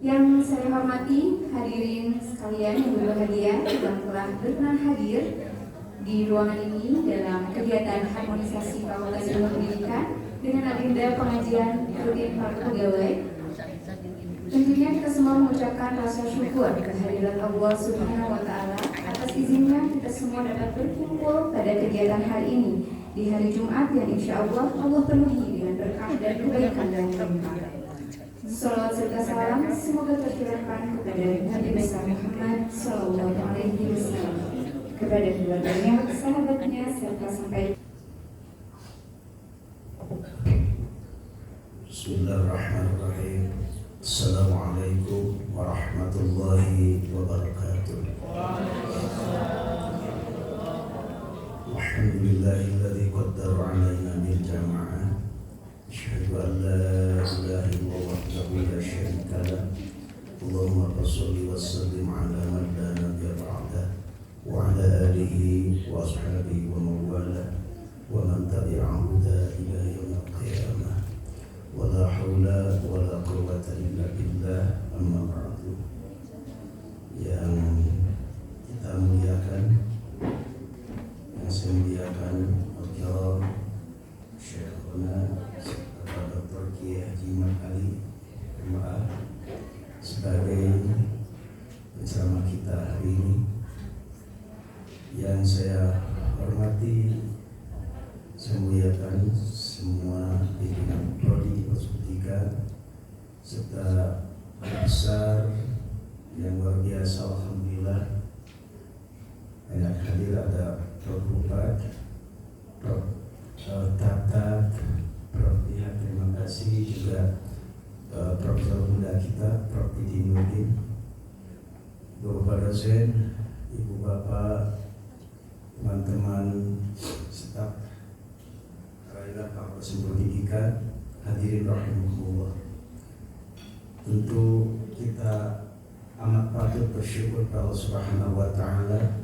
Yang saya hormati hadirin sekalian yang berbahagia yang telah berkenan hadir di ruangan ini dalam kegiatan harmonisasi Fakultas Ilmu Pendidikan dengan agenda pengajian rutin para pegawai. Tentunya kita semua mengucapkan rasa syukur kehadiran Allah Subhanahu wa Ta'ala atas izinnya kita semua dapat berkumpul pada kegiatan hari ini di hari Jumat yang insya Allah penuhi dengan berkah dan kebaikan dan rahmat. Salawat serta salam semoga tercurahkan kepada Nabi besar Muhammad Sallallahu Alaihi Wasallam, kepada keluarganya, sahabatnya, serta sampai. Bismillahirrahmanirrahim. Assalamualaikum warahmatullahi wabarakatuh. Alhamdulillahilladzi qaddara 'alaina bil jama'ah. Asyhadu an la ilaha illallah wahdahu la syarika lah. Allahumma shalli wa sallim 'ala man la nabiyya ba'dah wa 'ala alihi wa ashabihi wa man wala wa man tabi'ahu ila yaumil qiyamah. Wala haula wala quwwata illa billah, amma ba'du. Yang kita muliakan, yang saya muliakan Al-Kiram Syekhuna Dr. Kiai Haji Ahmad Ali Jemaah sebagai penceramah kita hari ini. Yang saya hormati, saya muliakan semua pimpinan prodi Pusputika serta besar yang luar biasa, alhamdulillah. Yang hadir ada Prof. Bupati, Prof. Tata, Prof. Lihat, terima kasih juga Profesor muda kita, Prof. Dinuddin, Bapak dosen, Ibu Bapak, teman-teman staf Fakultas Pendidikan, hadirin rahimakumullah. Tentu kita amat patut bersyukur kepada Allah Subhanahu wa Ta'ala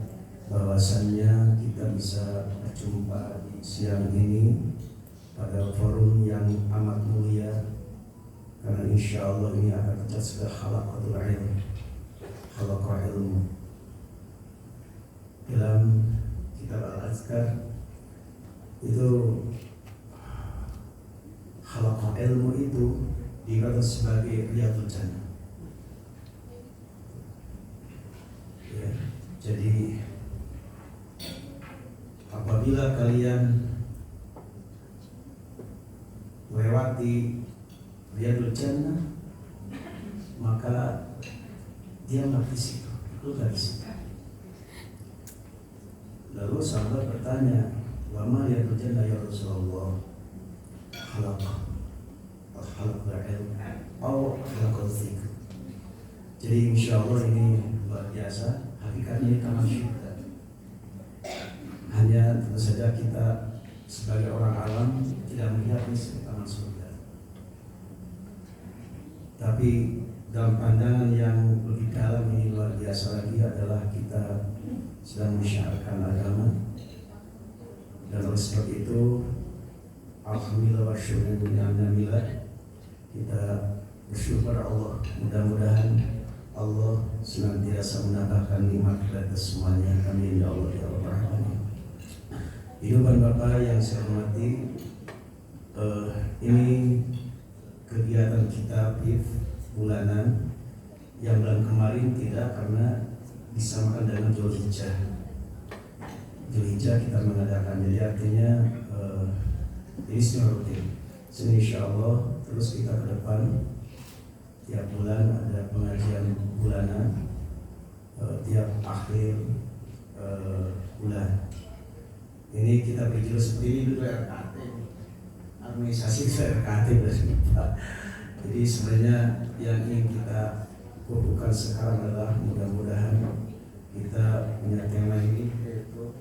bahwasannya kita bisa berjumpa di siang ini pada forum yang amat mulia, karena insya Allah ini akan kita sudah halaqatul ilm, halaqah ilmu. Dalam kitab Al-Azkar itu halaqah ilmu itu dikata sebagai riyadul jannah. Ya, jadi apabila kalian melewati riyadul jannah, maka dia di situ, itu dari situ. Lalu sahabat bertanya, wa ma riyadul jannah ya Rasulullah? Halaqah ilmu atau halaqah zikr. Jadi insya Allah ini luar biasa. Hakikatnya ini taman syurga. Hanya tentu saja kita sebagai orang alam tidak melihat ini sebagai taman surga. Tapi dalam pandangan yang lebih dalam ini luar biasa lagi adalah kita sedang mensyiarkan agama. Dan oleh sebab itu, alhamdulillah wa syukur kita bersyukur Allah. Mudah-mudahan Allah senantiasa menambahkan nikmat kepada semuanya. Amin ya Allah ya Rabbal alamin. Ibu dan Bapak yang saya hormati, ini kegiatan kita PIF bulanan yang bulan kemarin tidak, karena disamakan dengan Dzulhijjah. Dzulhijjah kita mengadakan, jadi artinya ini sudah rutin. Jadi insya Allah terus kita ke depan tiap bulan ada pengajian bulanan, tiap akhir bulan. Ini kita berjudul seperti ini dulu, RKT, administrasi RKT. Jadi sebenarnya yang ingin kita fokuskan sekarang adalah mudah-mudahan kita punya tema ini, yaitu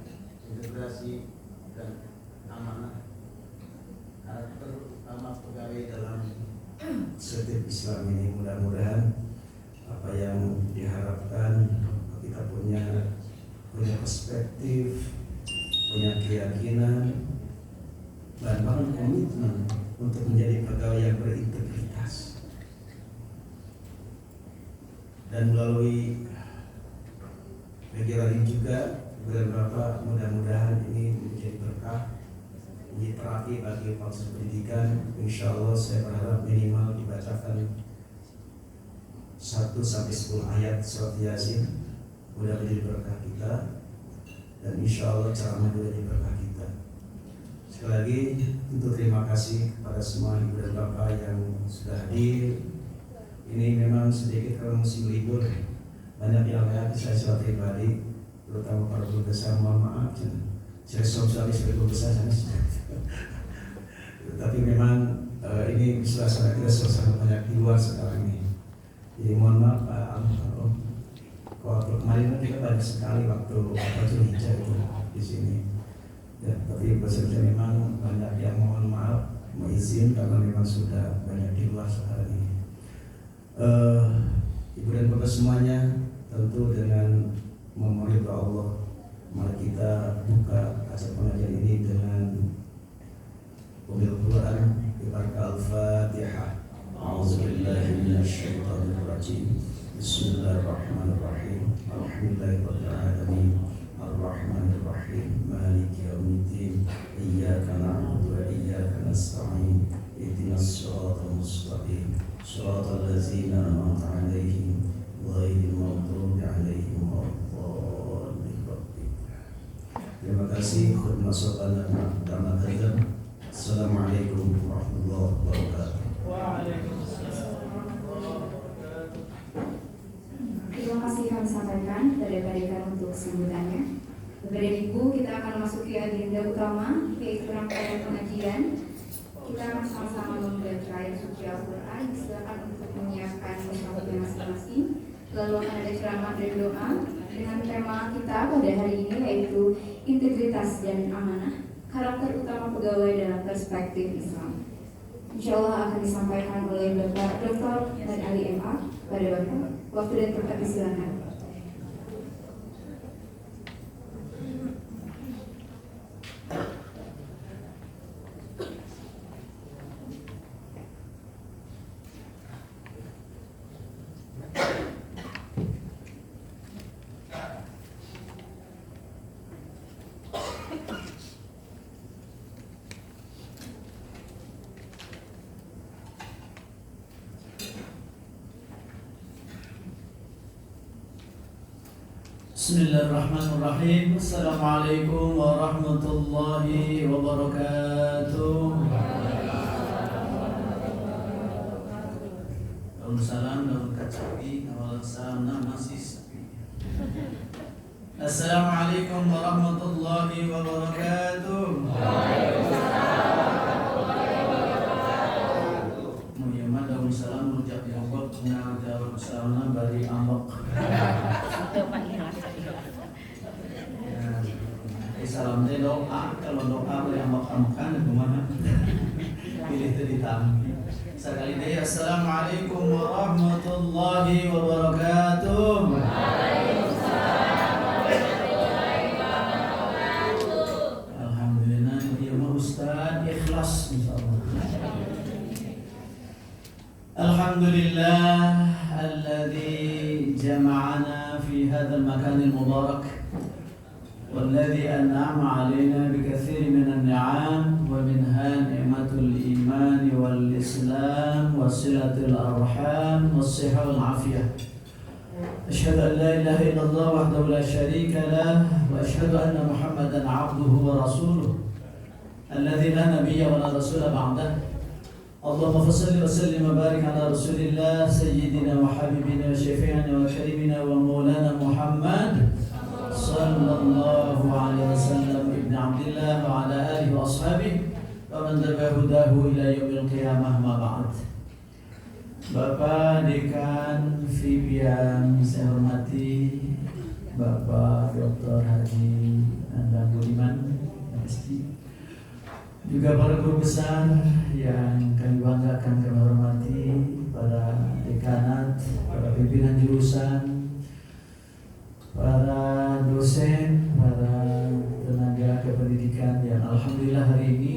integrasi dan amanah karakter utama pegawai dalam setiap Islam ini. Mudah-mudahan apa yang diharapkan kita punya perspektif, punya keyakinan, dan bahkan komitmen untuk menjadi pegawai yang berintegritas. dan melalui kegiatan ini juga bulan Bapak mudah-mudahan ini menjadi berkah, menjadi terapi bagi proses pendidikan. Insya Allah saya berharap minimal dibacakan 1-10 ayat surat Yasin, mudah menjadi berkah kita, dan insya Allah ceramah juga jadi berkah kita. Sekali lagi untuk terima kasih kepada semua ibu dan bapak yang sudah hadir. Ini memang sedikit karena musim libur, banyak yang lain saya secara pribadi, terutama para guru besar, mohon maaf, saya sosialis sebagai guru besar saya. Tapi memang ini suasana kita suasana banyak di luar sekarang ini. Jadi mohon maaf Pak waktu kemarin kita banyak sekali waktu Zulhijjah itu di sini. Ya, tapi beserta memang banyak yang mohon maaf izin karena memang sudah banyak di luar sekarang ini. Ibu dan bapak semuanya, tentu dengan memohon doa Allah, mari kita buka acara pengajian ini dengan Qul Quran Al-Fatihah. A'udzubillahi minasyaitonir rajim. Bismillahirrahmanirrahim. Alhamdulillahirabbil alamin. Ar-Rahmanir Rahim. Maliki yaumiddin. Iyyaka na'budu wa iyyaka nasta'in. Ihdinas siratal mustaqim. Shiratal ladzina an'amta 'alaihim ghairil maghdubi 'alaihim waladdallin. Terima kasih khidmat sopan dan hadirin. Assalamualaikum warahmatullahi wabarakatuh. Terima kasih kami sampaikan dari Pak untuk sambutannya. Bapak dan Ibu, kita akan memasuki agenda utama, yaitu rangkaian pengajian. Kita akan sama-sama membaca ayat suci Al-Quran. Silakan untuk menyiapkan mushafnya masing-masing. Lalu akan ada ceramah dan doa dengan tema kita pada hari ini, yaitu integritas dan amanah, karakter utama pegawai dalam perspektif Islam. Insya Allah akan disampaikan oleh Bapak Dr. dan Ali MA. Pada Bapak, waktu dan tempat disilakan. Bismillahirrahmanirrahim. Assalamualaikum warahmatullahi wabarakatuh. Daun salam, daun kacapi, awal salam masih sepi. Assalamualaikum warahmatullahi wabarakatuh. Muhammad daun salam rujak diangkut daun salam bari ambok. Salam teh doa, kalau doa boleh ambak-ambakan itu mana? Pilih itu ditam. Sekali lagi assalamualaikum warahmatullahi wabarakatuh. Waalaikumsalam warahmatullahi wabarakatuh. Alhamdulillah, ya Ustaz ikhlas insyaallah. Alhamdulillah alladzi jama'ana fi hadzal makanil mubarak. والذي أنعم علينا بكثير من النعم ومنها نعمة الإيمان والإسلام وصلة الأرحام والصحة والعافية. أشهد أن لا إله إلا الله وحده لا شريك له وأشهد أن محمدا عبده ورسوله الذي لا نبي ولا رسول بعده. اللهم صل وسلم وبارك على رسول الله سيدنا وحبيبنا وشفيعنا وكريمنا ومولانا محمد sallallahu alaihi wasallam ibn Abdillah wa ala alihi wa ashabihi wa man tabi'a hudahu ila yaumil qiyamah ma ba'd. Bapak Dekan FIB yang saya hormati, Bapak Dr. Haji Nanda Budiman MSc, juga para guru besar yang kami banggakan, kami hormati, para dekanat, para pimpinan jurusan, para dosen, para tenaga kependidikan yang alhamdulillah hari ini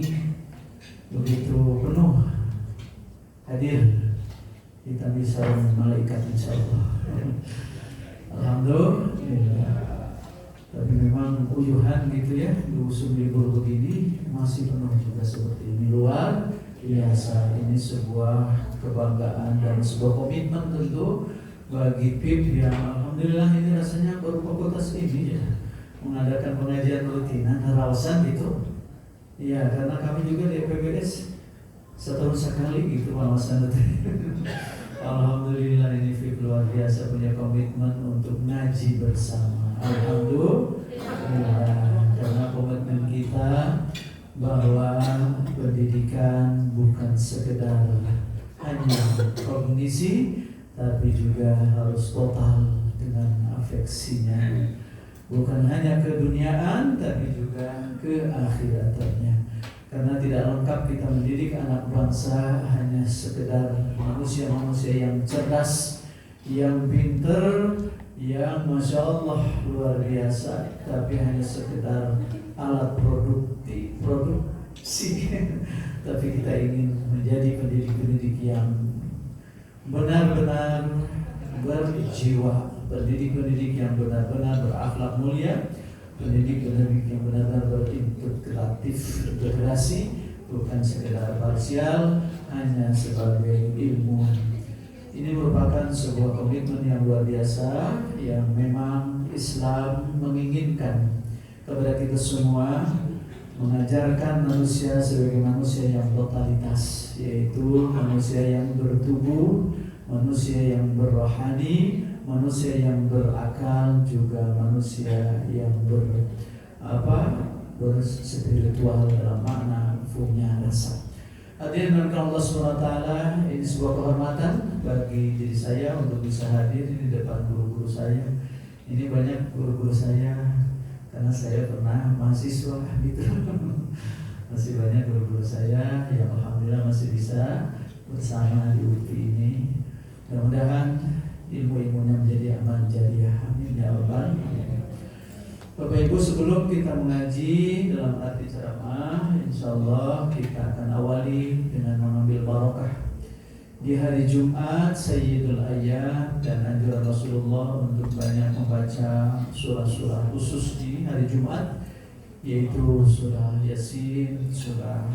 begitu penuh hadir. Kita bisa malaikat insyaallah. mudah-mudahan gitu ya di musim libur begini masih penuh juga seperti ini. Luar biasa, ini sebuah kebanggaan dan sebuah komitmen tentu bagi PIP yang alhamdulillah ini rasanya baru fakultas ini ya mengadakan pengajian rutinan harawasan gitu ya, karena kami juga di PBS setahun sekali gitu pengawasan rutin. Alhamdulillah ini PIP luar biasa punya komitmen untuk ngaji bersama. Alhamdulillah, karena komitmen kita bahwa pendidikan bukan sekedar hanya kognisi, tapi juga harus total dengan afeksinya, bukan hanya keduniaan, tapi juga ke akhiratannya. Karena tidak lengkap kita mendidik anak bangsa hanya sekedar manusia-manusia yang cerdas, yang pinter, yang Masya Allah luar biasa, tapi hanya sekedar alat produksi. Tapi kita ingin menjadi pendidik-pendidik yang benar-benar berjiwa, pendidik-pendidik yang benar-benar berakhlak mulia, pendidik-pendidik yang benar-benar berintegrasi, bukan sekedar parsial, hanya sebagai ilmuwan. Ini merupakan sebuah komitmen yang luar biasa yang memang Islam menginginkan kepada kita semua, mengajarkan manusia sebagai manusia yang totalitas, yaitu manusia yang bertubuh, manusia yang berrohani, manusia yang berakal, juga manusia yang berspiritual dalam makna punya rasa. Hadirin dengan Allah SWT, ini sebuah kehormatan bagi diri saya untuk bisa hadir di depan guru-guru saya. Ini banyak guru-guru saya karena saya pernah mahasiswa gitu. Masih banyak guru-guru saya yang alhamdulillah masih bisa bersama di UPI ini. Mudah-mudahan ilmu-ilmunya menjadi amal jariah. Amin ya rabbal alamin. Bapak Ibu, sebelum kita mengaji dalam arti ceramah, insyaallah kita akan awali dengan mengambil barokah di hari Jumat Sayyidul Ayyam dan anjuran Rasulullah untuk banyak membaca surah-surah khusus di hari Jumat, yaitu surah Yasin, surah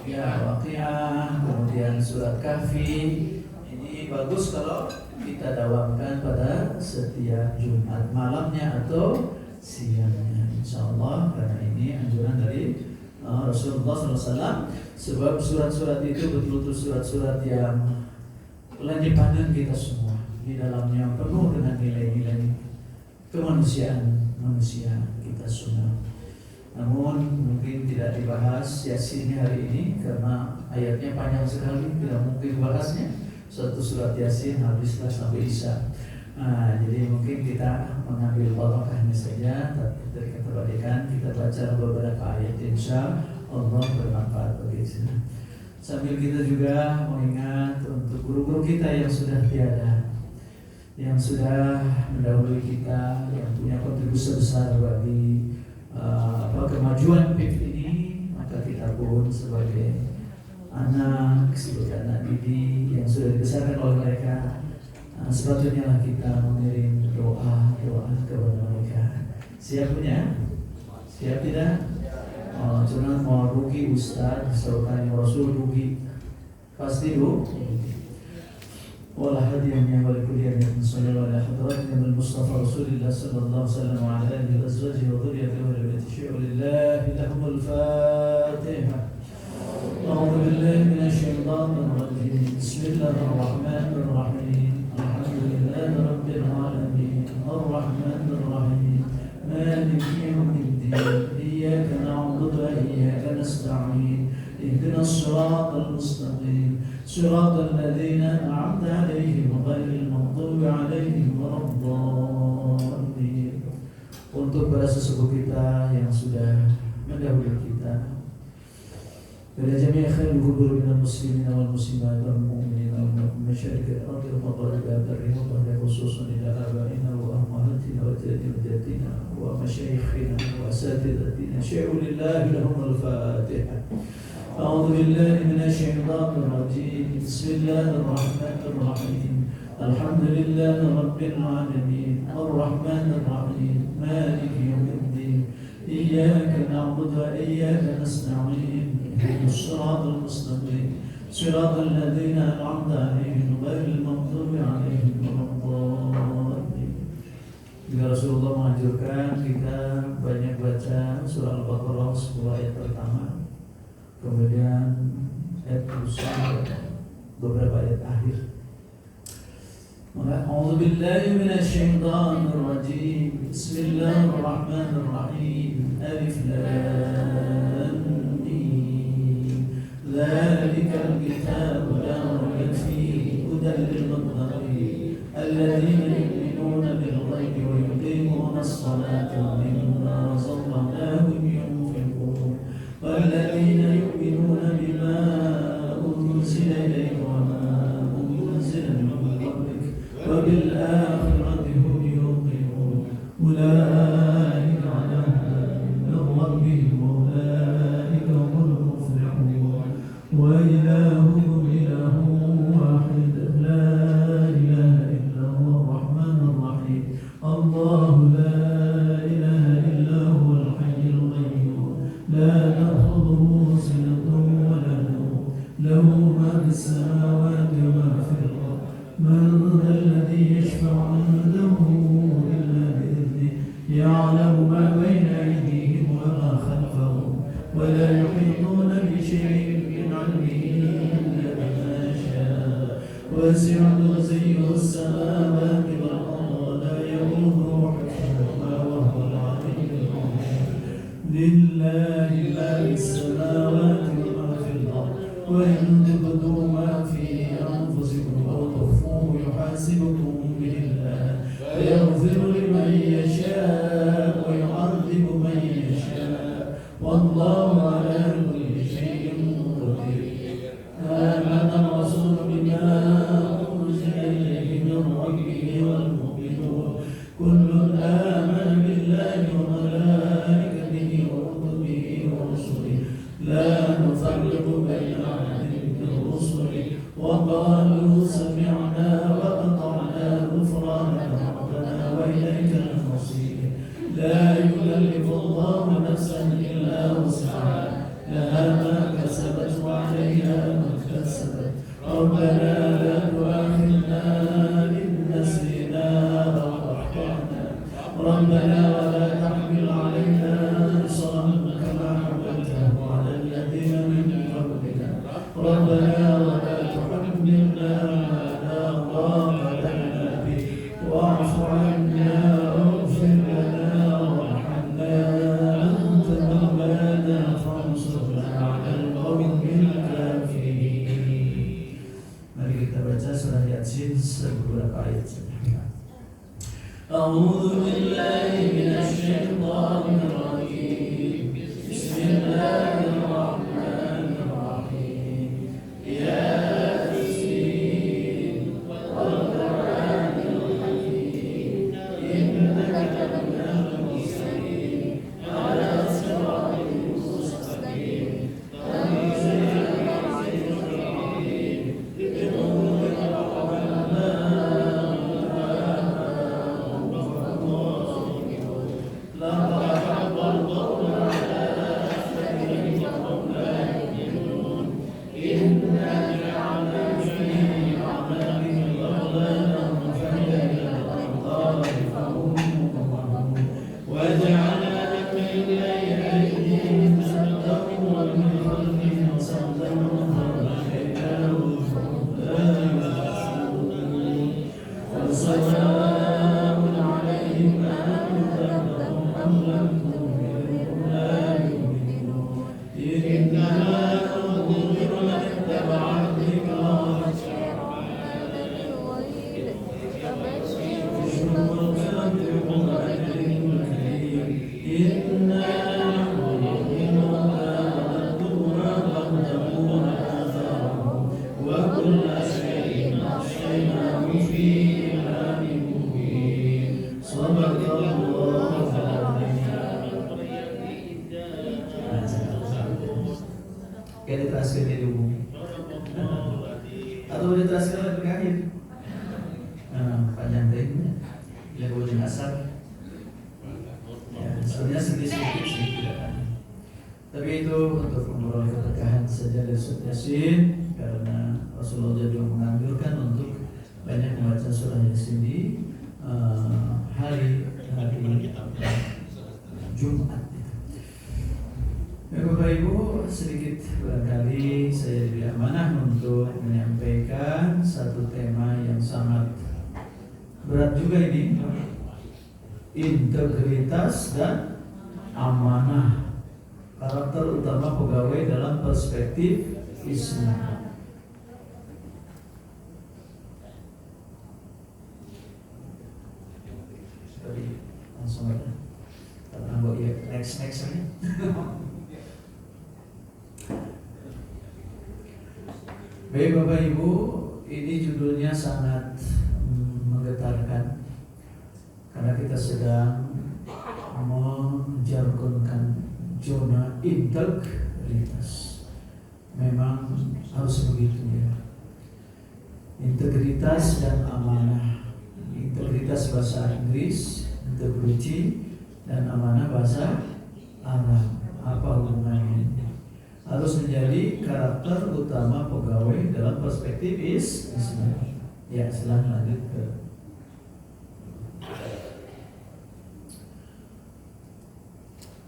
Waqiah, kemudian surat Kahfi. Ini bagus kalau kita dawamkan pada setiap Jumat malamnya atau siangnya, insyaallah, karena ini anjuran dari Rasulullah SAW. Sebab surat-surat itu betul-betul surat-surat yang lanjutan kita semua, di dalamnya penuh dengan nilai-nilai kemanusiaan manusia kita semua. Namun mungkin tidak dibahas Yasin hari ini karena ayatnya panjang sekali, tidak mungkin bahasnya. Satu surat Yasin habislah sampai Isya. Jadi mungkin kita mengambil barokahnya saja, tapi keterwadikan kita baca beberapa ayat, insya Allah bermanfaat bagi kita. Sambil kita juga mengingat untuk guru-guru kita yang sudah tiada, yang sudah mendahului kita, yang punya kontribusi besar bagi kemajuan PIP ini, maka kita pun sebagai anak didik yang sudah dibesarkan oleh mereka, sepatutnya lah kita mengirim doa kepada mereka. Siap punya? Siap tidak? Jangan mau rugi Ustaz, seorang Rasul rugi. Pasti rugi. Wala hadiahnya wal kuliahnya sallallahu alaihi hadratnya bil Mustafa Rasulullah sallallahu alaihi wasallam wa ala alihi wa azwajihi wa dhurriyyatihi wa baiti syu'lillahi lahumul Fatihah. A'udzu billahi minasy syaithanir rajim. Bismillahirrahmanirrahim. Alhamdulillahi rabbil alamin. Arrahmanir rahim. Maliki yaumiddin. Iyyaka na'budu wa iyyaka nasta'in. Ihdinas siratal mustaqim. صراط الذين أنعمت عليهم غير المغضوب عليهم ولا الضالين. Untuk para sesepuh kita yang sudah mendahului kita, pada jamiah khairul qubur minal muslimin wal muslimat wal mu'minin wal masyariqil ardi wa magharibiha barriha wa bahriha, khususan ila abaina wa ummahatina wa jaddatina wa masyayikhina wa asatidatina. Syai'u lillahi lahumul Fatihah. أعوذ بالله من الشيطان الرجيم. بسم الله الرحمن الرحيم. الحمد لله رب العالمين الرحمن الرحيم مالك يوم الدين إياك نعبد وإياك نستعين اهدنا الصراط المستقيم صراط الذين أنعمت عليهم غير المغضوب عليهم ولا الضالين. Juga Rasulullah menganjurkan kita banyak baca surah Al-Baqarah 10 ayat pertama, kemudian ayat berusaha beberapa ayat akhir. A'udzu billahi minasy syaithanir rajim. Bismillahirrahmanirrahim. Alif lam mim. Dzalikal kitabu la raiba fihi hudan lil muttaqin alladziina yu'minuuna bil ghaibi wa yuqiimuuna as-salaata wa mimmaa razaqnaahum yunfiquun. والذين يؤمنون بما أنزل إليك وما أنزل من قبلك وبالآخرة هم يوقنون أولئك على هدى من ربهم وأولئك هم المفلحون. وإلهكم إله واحد لا إله إلا هو الرحمن الرحيم الله لا إله إلا هو الحي القيوم لا تأخذه سنة ولا نوم له ما في السماوات وما في الأرض من ذا الذي يشفع عنده إلا بإذنه يعلم ما بين أيديهم وما خلفهم ولا يحيطون بشيء من علمه إلا بما شاء وسع كرسيه السماوات والأرض ولا يؤوده حفظهما وهو العلي العظيم. لله ما في السماوات وما في الأرض وإن تبدوا ما في أنفسكم أو تخفوه يحاسبكم به الله فيغفر لمن يشاء ويعذب من يشاء والله على كل شيء قدير. آمن الرسول بما أنزل إليه من ربه والمؤمنون كل آمن بالله وملائكته وكتبه ورسله لا نفرق بين أحد من رسله وقالوا سمعنا وأطعنا غفرانك ربنا وإليك المصير. لا يكلف الله نفسا إلا وسعها لها ما كسبت وعليها ما اكتسبت ربنا لا تؤاخذنا إن نسينا أو أخطأنا ربنا ولا تحمل علينا إصرا كما حملته على الذين من قبلنا ربنا ولا تحملنا ما لا طاقة لنا به واعف عنا واغفر لنا وارحمنا أنت مولانا فانصرنا على القوم الكافرين. Mari kita baca surah Yasin beberapa ayat saja. أعوذ بالله من الشيطان الرجيم. بسم الله الرحمن الرحيم. ياسين والقرآن الحكيم إنك لمن المرسلين على صراط مستقيم تنزيل العزيز الرحيم بنور الرحمن لقد حق القول على أكثرهم teraskan jadi umum. Atau diteraskan lagi ke akhir. Panjang tehnya. Ya boleh asal. Ya, sebenarnya sedikit. Tapi itu untuk memperoleh keberkahan saja dari Ustaz Yasin, karena Rasulullah juga menganjurkan untuk banyak membaca surah Yasin di hari Jumat. Ya, Bapak Ibu, sedikit barangkali saya diberi amanah untuk menyampaikan satu tema yang sangat berat juga ini, integritas dan amanah, karakter utama pegawai dalam perspektif Islam. Langsung aja. Karena ya next aja. Baik Bapak Ibu, ini judulnya sangat menggetarkan karena kita sedang menjargonkan zona integritas. Memang harus begitu ya. Integritas dan amanah. Integritas bahasa Inggris, integrity, dan amanah bahasa Arab. Apa hubungannya? Harus menjadi karakter utama pegawai dalam perspektif Islam. Ya, silahkan lanjut ke.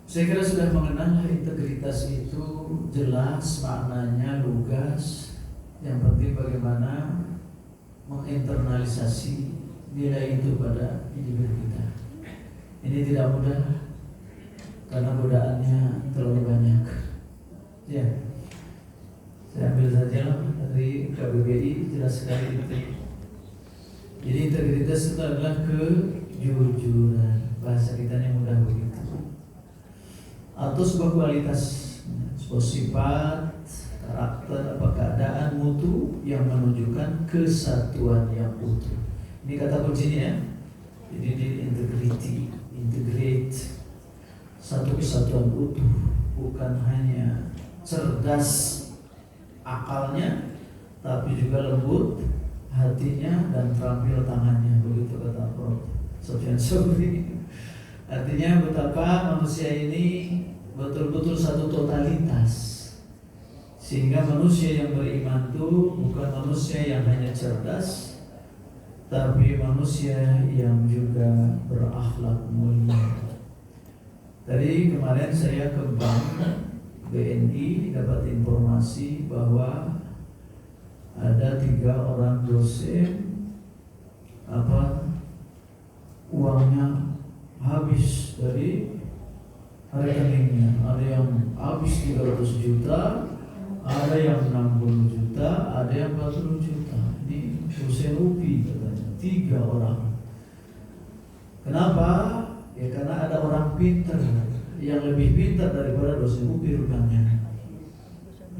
Saya kira sudah mengenal integritas itu jelas maknanya, lugas. Yang penting bagaimana menginternalisasi nilai itu pada individu kita. Ini tidak mudah karena godaannya terlalu banyak. Ya, saya ambil saja dari KBBI, jelas sekali itu. Jadi integritas itu adalah kejujuran, bahasa kita yang mudah begitu. Atau sebuah kualitas, sebuah sifat, karakter, apa keadaan, mutu yang menunjukkan kesatuan yang utuh. Ini kata kuncinya ya. Jadi di integrate, satu kesatuan utuh, bukan hanya cerdas akalnya, tapi juga lembut hatinya dan terampil tangannya, begitu kata Prof. Sofyan Sobri. Artinya betapa manusia ini betul-betul satu totalitas, sehingga manusia yang beriman itu bukan manusia yang hanya cerdas, tapi manusia yang juga berakhlak mulia. Tadi kemarin saya ke bank BNI dapat informasi bahwa ada 3 orang dosen uangnya habis dari rekeningnya. Ada yang habis 300 juta, ada yang 60 juta, ada yang 40 juta. Ini dosen UPI katanya, 3 orang. Kenapa? Ya karena ada orang pintar yang lebih pintar daripada dosen UPI rupanya.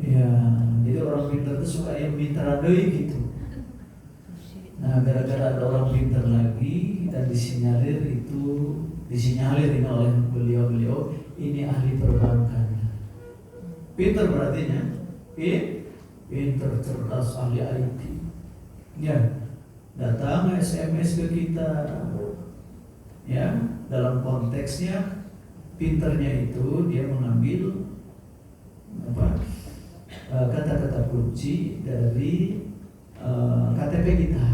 Ya, jadi orang pintar itu suka yang pintar adoi gitu. Nah, gara-gara ada orang pintar lagi dan disinyalir ini oleh beliau ini ahli perbankan. Pintar berarti pintar, cerdas, ahli IT. Ya, datang SMS ke kita. Ya, dalam konteksnya pinternya itu dia mengambil kata-kata kunci dari KTP kita.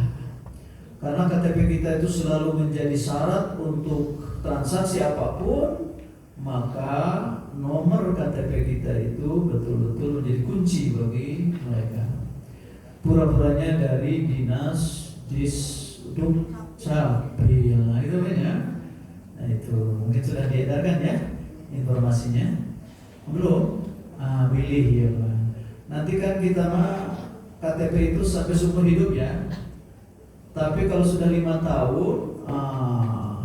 Karena KTP kita itu selalu menjadi syarat untuk transaksi apapun, maka nomor KTP kita itu betul-betul menjadi kunci bagi mereka. Pura-puranya dari dinas Dukcapil, itu kan ya. Nah itu mungkin sudah diedarkan ya informasinya. Belum? Pilih ya Pak. Nanti kan kita mah KTP itu sampai seumur hidup ya. Tapi kalau sudah 5 tahun,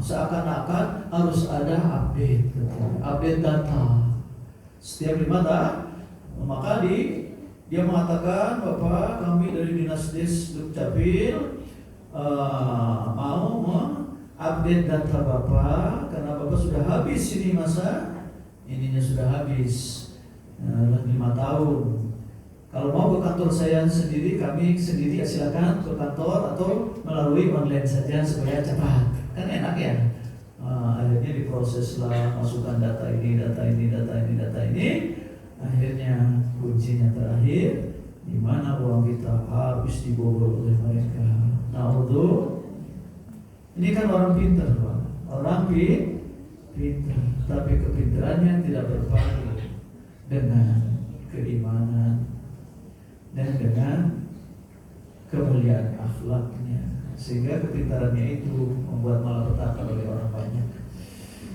seakan-akan harus ada update data setiap 5 tahun. Maka dia mengatakan, Bapak kami dari Dinas Dukcapil mau update data Bapak karena Bapak sudah habis ini masa ininya sudah habis 5 tahun. Kalau mau ke kantor saya sendiri, kami sendiri ya silakan ke kantor atau melalui online saja supaya cepat. Kan enak ya. Akhirnya diproseslah, masukkan data ini. Akhirnya kuncinya terakhir, di mana uang kita habis dibobol oleh mereka. Ini kan orang pintar, Pak. Orang pintar, tapi kepintarannya tidak berpadu dengan keimanan dan dengan kemuliaan akhlaknya, sehingga kepintarannya itu membuat malapetaka oleh orang banyak.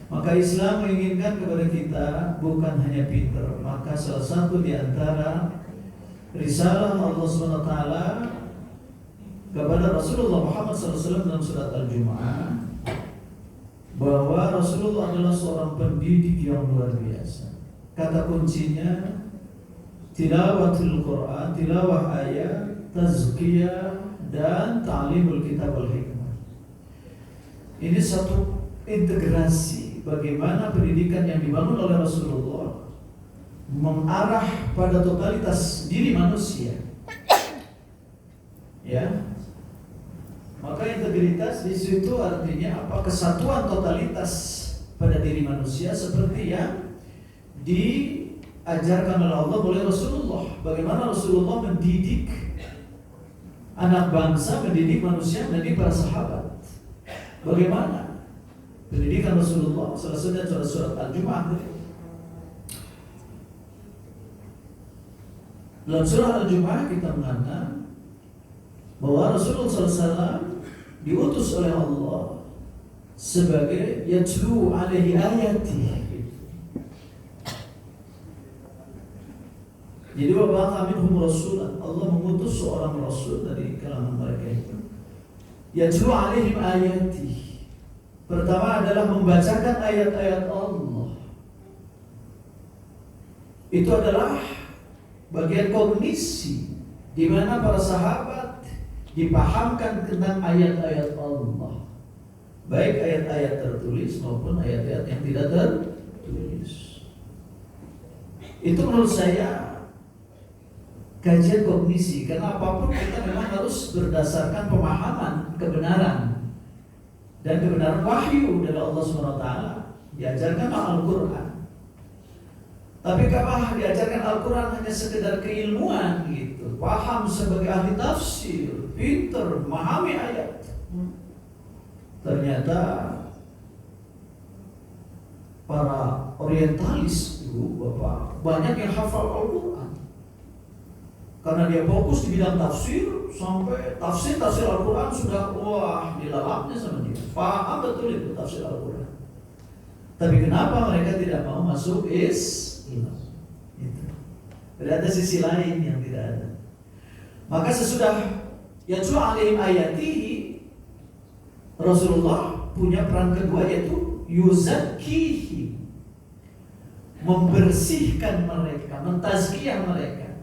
Maka Islam menginginkan kepada kita bukan hanya pintar, maka salah satu di antara risalah Allah SWT kepada Rasulullah Muhammad SAW dalam surat Al-Jumu'ah, bahwa Rasulullah adalah seorang pendidik yang luar biasa. Kata kuncinya tilawatul Quran, tilawah ayat, tazkiyah, dan ta'limul kitab wal hikmah. Ini satu integrasi bagaimana pendidikan yang dibangun oleh Rasulullah mengarah pada totalitas diri manusia. Ya. Maka integritas di situ artinya apa? Kesatuan totalitas pada diri manusia seperti yang diajarkan oleh Allah oleh Rasulullah. Bagaimana Rasulullah mendidik anak bangsa, mendidik manusia, mendidik para sahabat. Bagaimana pendidikan Rasulullah? Salah satunya surat Al-Jumu'ah. Dalam surah Al-Jumu'ah kita mengatakan bahwa Rasulullah SAW diutus oleh Allah sebagai yatlu alaihi ayati. Jadi wa minhum rasulan, Allah mengutus seorang rasul dari kalangan mereka itu. Yatlu alaihim ayati. Pertama adalah membacakan ayat-ayat Allah. Itu adalah bagian kognisi di mana para sahabat dipahamkan tentang ayat-ayat Allah, baik ayat-ayat tertulis maupun ayat-ayat yang tidak tertulis. Itu menurut saya kajian kognisi, karena apapun kita memang harus berdasarkan pemahaman kebenaran dan kebenaran wahyu dari Allah SWT. Diajarkan Al-Quran. Tapi kalau diajarkan Al-Quran hanya sekedar keilmuan gitu, paham sebagai ahli tafsir, pinter, memahami ayat, ternyata para orientalis itu Bapak banyak yang hafal Al-Quran karena dia fokus di bidang tafsir, sampai tafsir Al-Quran sudah dilalapnya sama dia, paham betul itu tafsir Al-Quran. Tapi kenapa mereka tidak mau masuk Islam? Itu. Berarti sisi lain yang tidak ada. Maka sesudah yatlu alaihim ayatihi, Rasulullah punya peran kedua, yaitu yuzakkihi, membersihkan mereka, mentazkiyah mereka.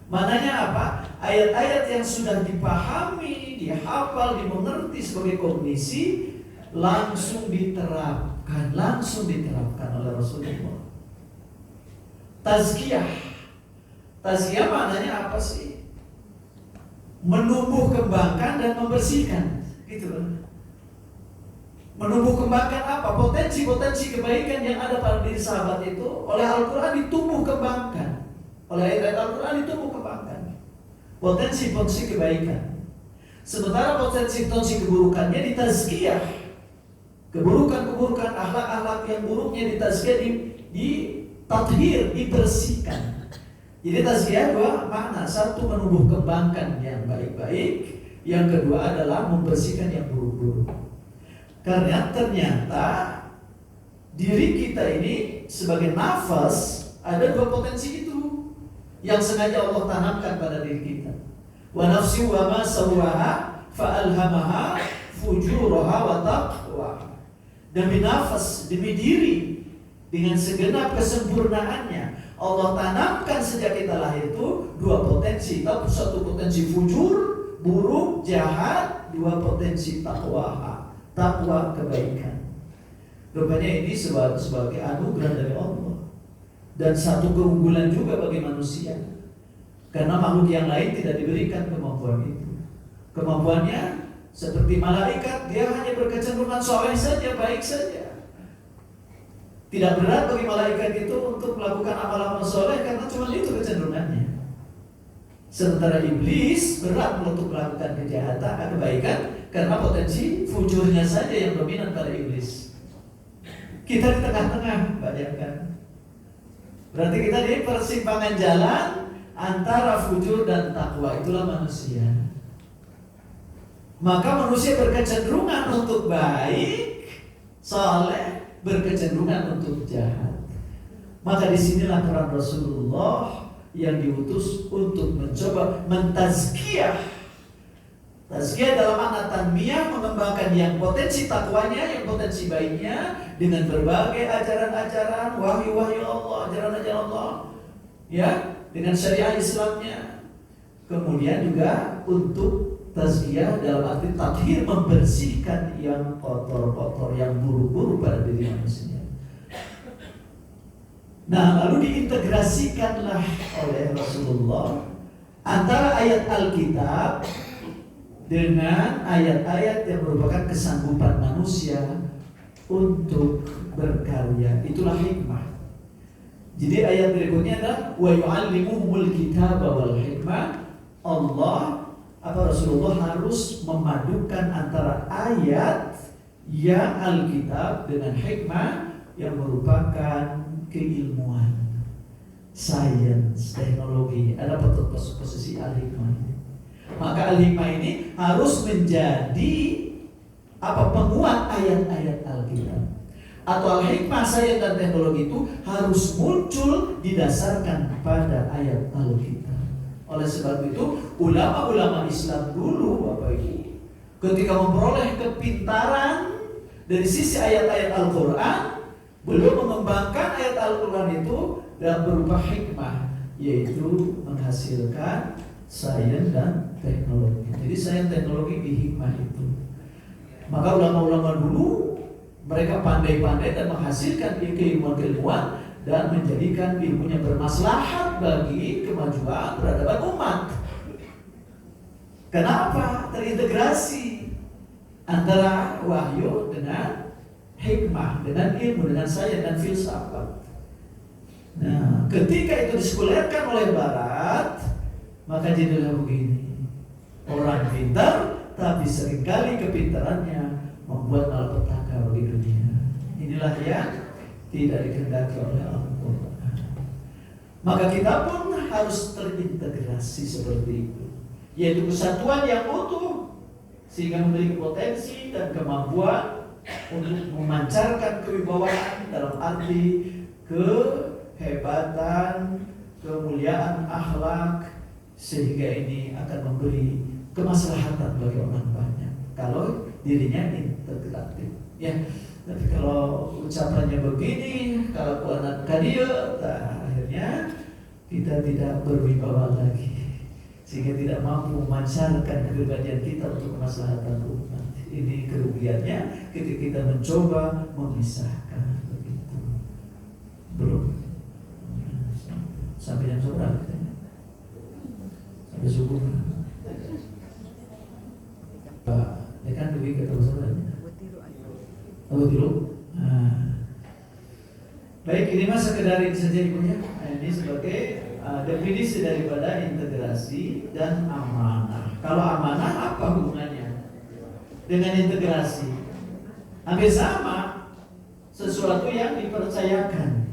Maknanya apa? Ayat-ayat yang sudah dipahami, dihafal, dimengerti sebagai kognisi langsung diterapkan oleh Rasulullah. Tazkiyah maknanya apa sih? Menumbuh kembangkan dan membersihkan, gitu kan? Menumbuh kembangkan apa? Potensi-potensi kebaikan yang ada pada diri sahabat itu oleh Al-Quran ditumbuh kembangkan, oleh ayat Al-Quran ditumbuh kembangkan. Potensi-potensi kebaikan. Sementara potensi-potensi keburukannya ditazkiyah. Keburukan-keburukan, akhlak-akhlak yang buruknya ditazkiyah, ditathhir, dibersihkan. Jadi tazkiyah dua makna. Satu, menumbuh kembangkan yang baik-baik. Yang kedua adalah membersihkan yang buruk-buruk. Karena ternyata diri kita ini sebagai nafas ada dua potensi itu yang sengaja Allah tanamkan pada diri kita. Wa nafsi wa ma sawwaha fa alhamaha fujuraha wa taqwa. Demi nafas, demi diri, dengan segenap kesempurnaannya Allah tanamkan sejak kita lahir itu dua potensi. Satu potensi fujur, buruk, jahat. Dua potensi takwa kebaikan. Rupanya ini sebagai anugerah dari Allah, dan satu keunggulan juga bagi manusia. Karena makhluk yang lain tidak diberikan kemampuan itu. Kemampuannya seperti malaikat, dia hanya berkecenderungan soleh saja, baik saja. Tidak berat bagi malaikat itu untuk melakukan amal-amal soleh karena cuma itu kecenderungannya. Sementara iblis berat untuk melakukan kejahatan, kebaikan karena potensi fujurnya saja yang dominan pada iblis. Kita di tengah-tengah, bayangkan. Berarti kita di persimpangan jalan antara fujur dan takwa, itulah manusia. Maka manusia berkecenderungan untuk baik, saleh, berkecenderungan untuk jahat. Maka disinilah peran Rasulullah yang diutus untuk mencoba mentazkiyah. Tazkiyah dalam makna tanmiyah, mengembangkan yang potensi takwanya, yang potensi baiknya dengan berbagai ajaran-ajaran, wahyu-wahyu Allah, ajaran-ajaran Allah, ya, dengan syariah Islamnya. Kemudian juga untuk tazkiyah dalam arti tathhir, membersihkan yang kotor-kotor, yang buruk-buruk pada diri manusia. Nah, lalu diintegrasikanlah oleh Rasulullah antara ayat Alkitab dengan ayat-ayat yang merupakan kesanggupan manusia untuk berkarya. Itulah hikmah. Jadi ayat berikutnya adalah wa yu'allimuhumul kitaba wal hikmah. Rasulullah harus memadukan antara ayat yang Alkitab dengan hikmah yang merupakan keilmuan, sains, teknologi. Ada posisi al-hikmah ini. Maka al-hikmah ini harus menjadi penguat ayat-ayat Alkitab. Atau al-hikmah, sains dan teknologi itu harus muncul didasarkan pada ayat Alkitab. Oleh sebab itu, ulama-ulama Islam dulu, Bapak Ibu, ketika memperoleh kepintaran dari sisi ayat-ayat Al-Quran, belum mengembangkan ayat Al-Quran itu dalam berupa hikmah, yaitu menghasilkan sains dan teknologi. Jadi sains teknologi di hikmah itu. Maka ulama-ulama dulu mereka pandai-pandai dan menghasilkan keilmuan-keilmuan dan menjadikan ilmunya bermaslahat bagi kemajuan peradaban umat. Kenapa? Terintegrasi antara wahyu dengan hikmah, dengan ilmu, dengan sains dan filsafat. Nah, ketika itu disekulerkan oleh Barat, maka jadilah begini. Orang pintar, tapi seringkali kepintarannya membuat malapetaka bagi dunia. Inilah yang tidak dikehendaki oleh Al-Quran. Maka kita pun harus terintegrasi seperti itu, yaitu kesatuan yang utuh sehingga memiliki potensi dan kemampuan untuk memancarkan kewibawaan dalam arti kehebatan, kemuliaan akhlak, sehingga ini akan memberi kemaslahatan bagi orang banyak kalau dirinya integratif, ya. Tapi kalau ucapannya begini, kalau kuanan kadia, akhirnya kita tidak berwibawa lagi, sehingga tidak mampu memancarkan kepribadian kita untuk kemaslahatan umat. Ini kerugiannya ketika kita mencoba memisahkan begitu. Belum sampai jam berapa? Sampai subuh. Ya kan lebih ketemu saudaranya. Tiru. Baik, ini mas sekedar ini saja ibunya. Ini sebagai definisi daripada integrasi dan amanah. Kalau amanah apa hubungannya dengan integrasi? Hampir sama, sesuatu yang dipercayakan.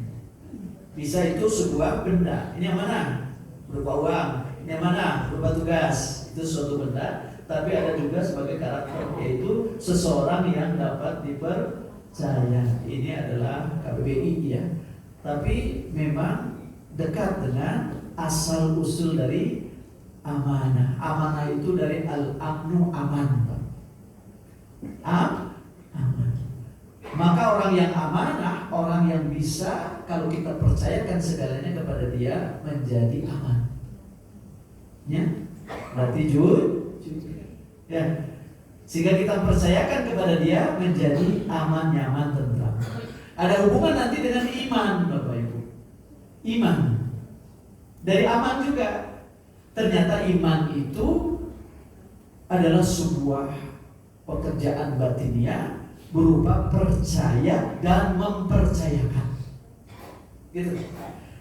Bisa itu sebuah benda. Ini yang mana? Berupa uang. Ini yang mana? Berupa tugas. Itu suatu benda. Tapi ada juga sebagai karakter, yaitu seseorang yang dapat dipercaya. Ini adalah KBBI, ya. Tapi memang dekat dengan asal usul dari amanah. Amanah itu dari al-amnu, aman. Aman. Maka orang yang amanah, orang yang bisa kalau kita percayakan segalanya kepada dia menjadi aman. Ya, berarti ya, sehingga kita percayakan kepada dia menjadi aman, nyaman, tentram. Ada hubungan nanti dengan iman, Bapak Ibu. Iman dari aman juga. Ternyata iman itu adalah sebuah pekerjaan batiniah berupa percaya dan mempercayakan. Gitu.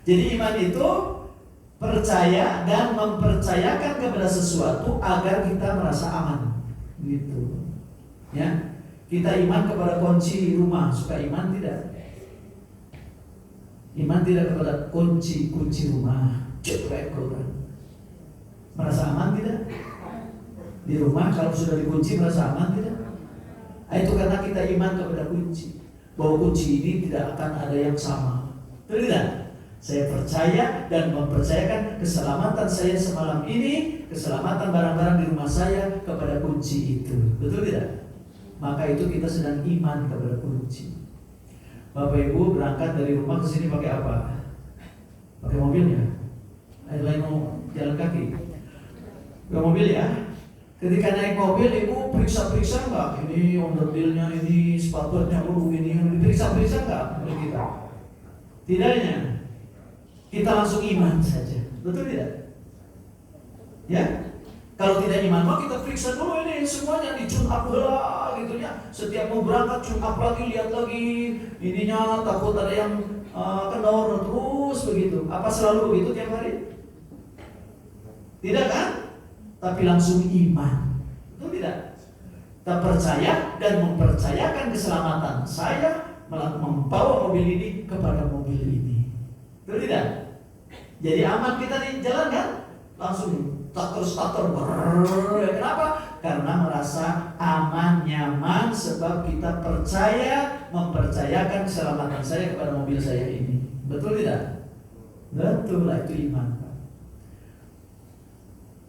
Jadi iman itu percaya dan mempercayakan kepada sesuatu agar kita merasa aman. Gitu. Ya. Kita iman kepada kunci rumah, suka iman tidak? Iman tidak kepada kunci rumah. Cepat Quran. Merasa aman tidak? Di rumah kalau sudah dikunci merasa aman tidak? Itu karena kita iman kepada kunci. Bahwa kunci ini tidak akan ada yang sama. Betul tidak? Saya percaya dan mempercayakan keselamatan saya semalam ini, keselamatan barang-barang di rumah saya kepada kunci itu. Betul tidak? Maka itu kita sedang iman kepada kunci. Bapak Ibu berangkat dari rumah ke sini pakai apa? Pakai mobil ya? Ada lain mau jalan kaki? Pakai mobil ya? Ketika naik mobil, ibu periksa-periksa nggak? Ini onderdilnya, ini spatutnya, ini diperiksa-periksa nggak oleh kita? Tidaknya, kita langsung iman saja. Betul tidak? Ya? Kalau tidak iman, maka kita periksa dulu ini semuanya di-tune up lah, gitu ya. Setiap mau berangkat tune up lagi, lihat lagi ininya, takut ada yang kendor terus begitu. Apa selalu begitu tiap hari? Tidak kan? Tapi langsung iman. Betul tidak? Kita percaya dan mempercayakan keselamatan saya membawa mobil ini kepada mobil ini. Betul tidak? Jadi aman kita di jalan kan? Langsung starter. Kenapa? Karena merasa aman, nyaman, sebab kita percaya, mempercayakan keselamatan saya kepada mobil saya ini. Betul tidak? Betul lah, itu iman.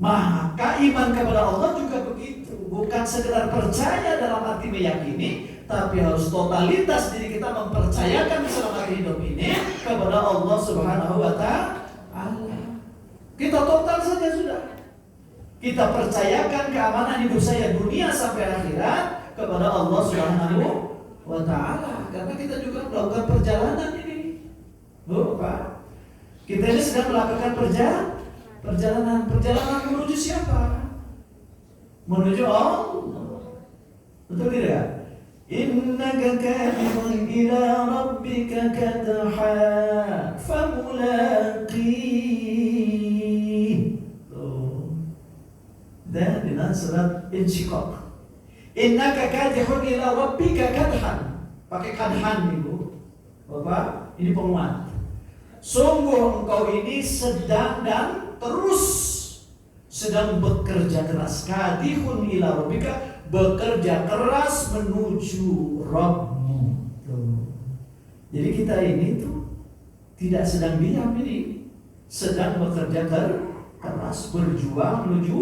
Maka iman kepada Allah juga begitu. Bukan sekedar percaya dalam arti meyakini, tapi harus totalitas diri kita mempercayakan keselamatan hidup ini kepada Allah Subhanahu wa Ta'ala. Kita total saja sudah. Kita percayakan keamanan hidup saya dunia sampai akhirat kepada Allah Subhanahu wa Ta'ala. Karena kita juga melakukan perjalanan ini. Pak, kita ini sedang melakukan perjalanan menuju siapa? Menuju Allah. Betul tidak? Innaka kadhibun ila rabbika kadha famulaqih. Dan dengan surat Insyiqaq. Innaka kadhibun ila rabbika kadhan. Pakai kadhan Ibu. Bapak, ini penguat. Sungguh engkau ini sedang dan terus sedang bekerja keras. Kadihun ila rabbika, bekerja keras menuju Rabbmu. Jadi kita ini tuh tidak sedang diam ini, sedang bekerja keras, berjuang menuju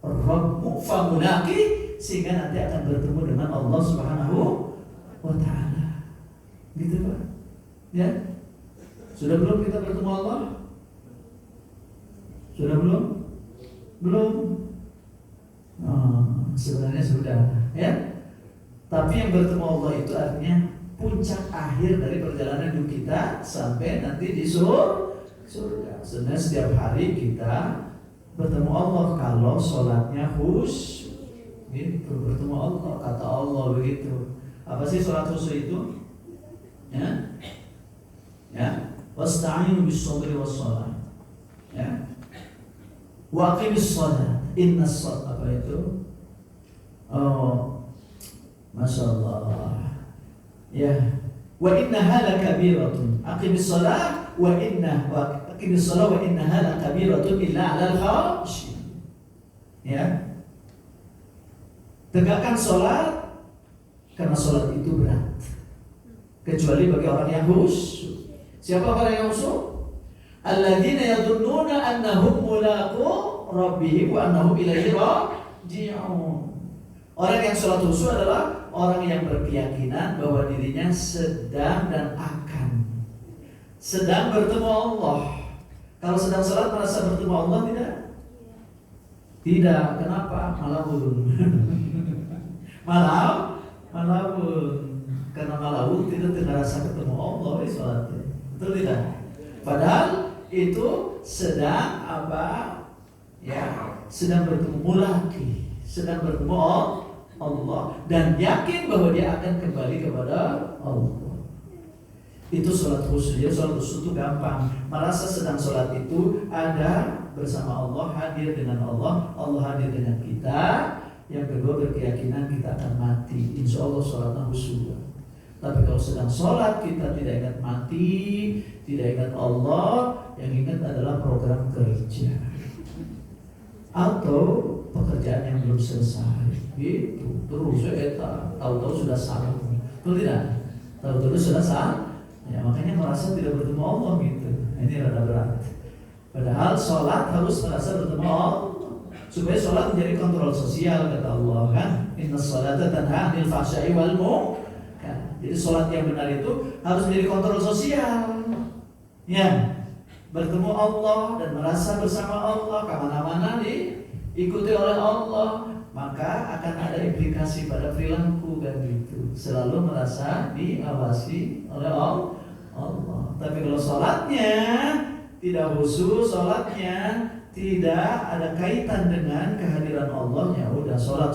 Rabbmu famulaqi, sehingga nanti akan bertemu dengan Allah Subhanahu wa Ta'ala. Gitu Pak. Ya. Sudah belum kita bertemu Allah? Sudah belum? Belum. Sebenarnya sudah, ya. Tapi yang bertemu Allah itu artinya puncak akhir dari perjalanan hidup kita sampai nanti di surga. Sebenarnya setiap hari kita bertemu Allah kalau sholatnya khusyuk. Gitu, bertemu Allah, kata Allah begitu. Apa sih sholat khusyuk itu? Ya. Wasta'inu bis-sabri was-shalah. Ya. Wa aqimis shalah. Innas shalah, apa itu? Oh. Masyaallah. Ya. Wa innaha lakabiratun. Aqimis shalah wa aqimis shalah wa innaha lakabiratun illa 'alal khashiyin. Ya. Tegakkan sholat karena sholat itu berat. Kecuali bagi orang yang khusyuk. Siapa orang yang khusyuk? Alladzina yadhunnuna annahum mulaqu rabbihim wa annahum ilaihi raji'un. Orang yang sholat khusyuk adalah orang yang berkeyakinan bahwa dirinya sedang dan akan sedang bertemu Allah. Kalau sedang sholat merasa bertemu Allah tidak? Tidak. Kenapa? Malabun. Malabun. Karena malabun tidak terasa ketemu Allah di sholatnya. Betul tidak? Padahal itu sedang ya, sedang bertemu mulaki, sedang bertemu Allah dan yakin bahwa dia akan kembali kepada Allah. Itu sholat khusyuk. Jadi sholat khusyuk itu gampang. Merasa sedang sholat itu ada bersama Allah, hadir dengan Allah, Allah hadir dengan kita. Yang kedua berkeyakinan kita akan mati. Insya Allah sholatnya khusyuk. Tapi kalau sedang sholat kita tidak ingat mati, tidak ingat Allah, yang ingat adalah program kerja atau pekerjaan yang belum selesai. Gitu. Terus tahu-tahu sudah salah. Betul tidak? Tahu-tahu sudah salah. Ya, makanya merasa tidak bertemu Allah gitu. Ini rada berat. Padahal sholat harus merasa bertemu Allah, supaya sholat menjadi kontrol sosial, kata Allah kan. Inna sholata tanha 'anil fahsya'i wal munkar. Jadi sholat yang benar itu harus menjadi kontrol sosial. Ya, bertemu Allah dan merasa bersama Allah, kemana-mana diikuti oleh Allah, maka akan ada implikasi pada perilaku kan gitu. Selalu merasa diawasi oleh Allah. Tapi kalau sholatnya tidak khusyuk, sholatnya tidak ada kaitan dengan kehadiran Allah, ya udah sholat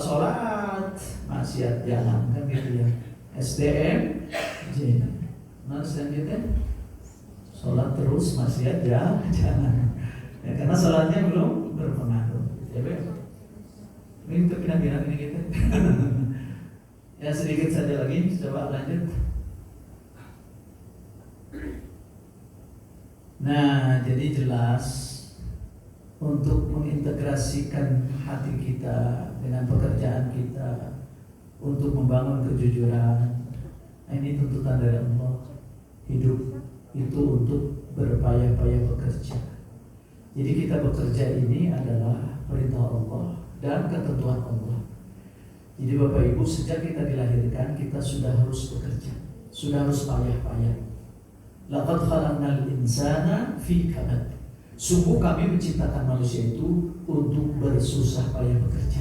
maksiat jangan kan gitu ya. SDM J. Mana selanjutnya? Sholat terus maksiat jangan. Ya, karena sholatnya belum berpengaruh. Ya, ini untuk pindah-pindah ini gitu. Ya sedikit saja lagi, coba lanjut. Nah, jadi jelas untuk mengintegrasikan hati kita dengan pekerjaan kita, untuk membangun kejujuran, ini tuntutan dari Allah. Hidup itu untuk berpayah-payah bekerja. Jadi kita bekerja ini adalah perintah Allah dan ketentuan Allah. Jadi Bapak Ibu, sejak kita dilahirkan kita sudah harus bekerja, sudah harus payah-payah. Laqad khalaqnal insana fi kabad. Sungguh kami menciptakan manusia itu untuk bersusah payah bekerja.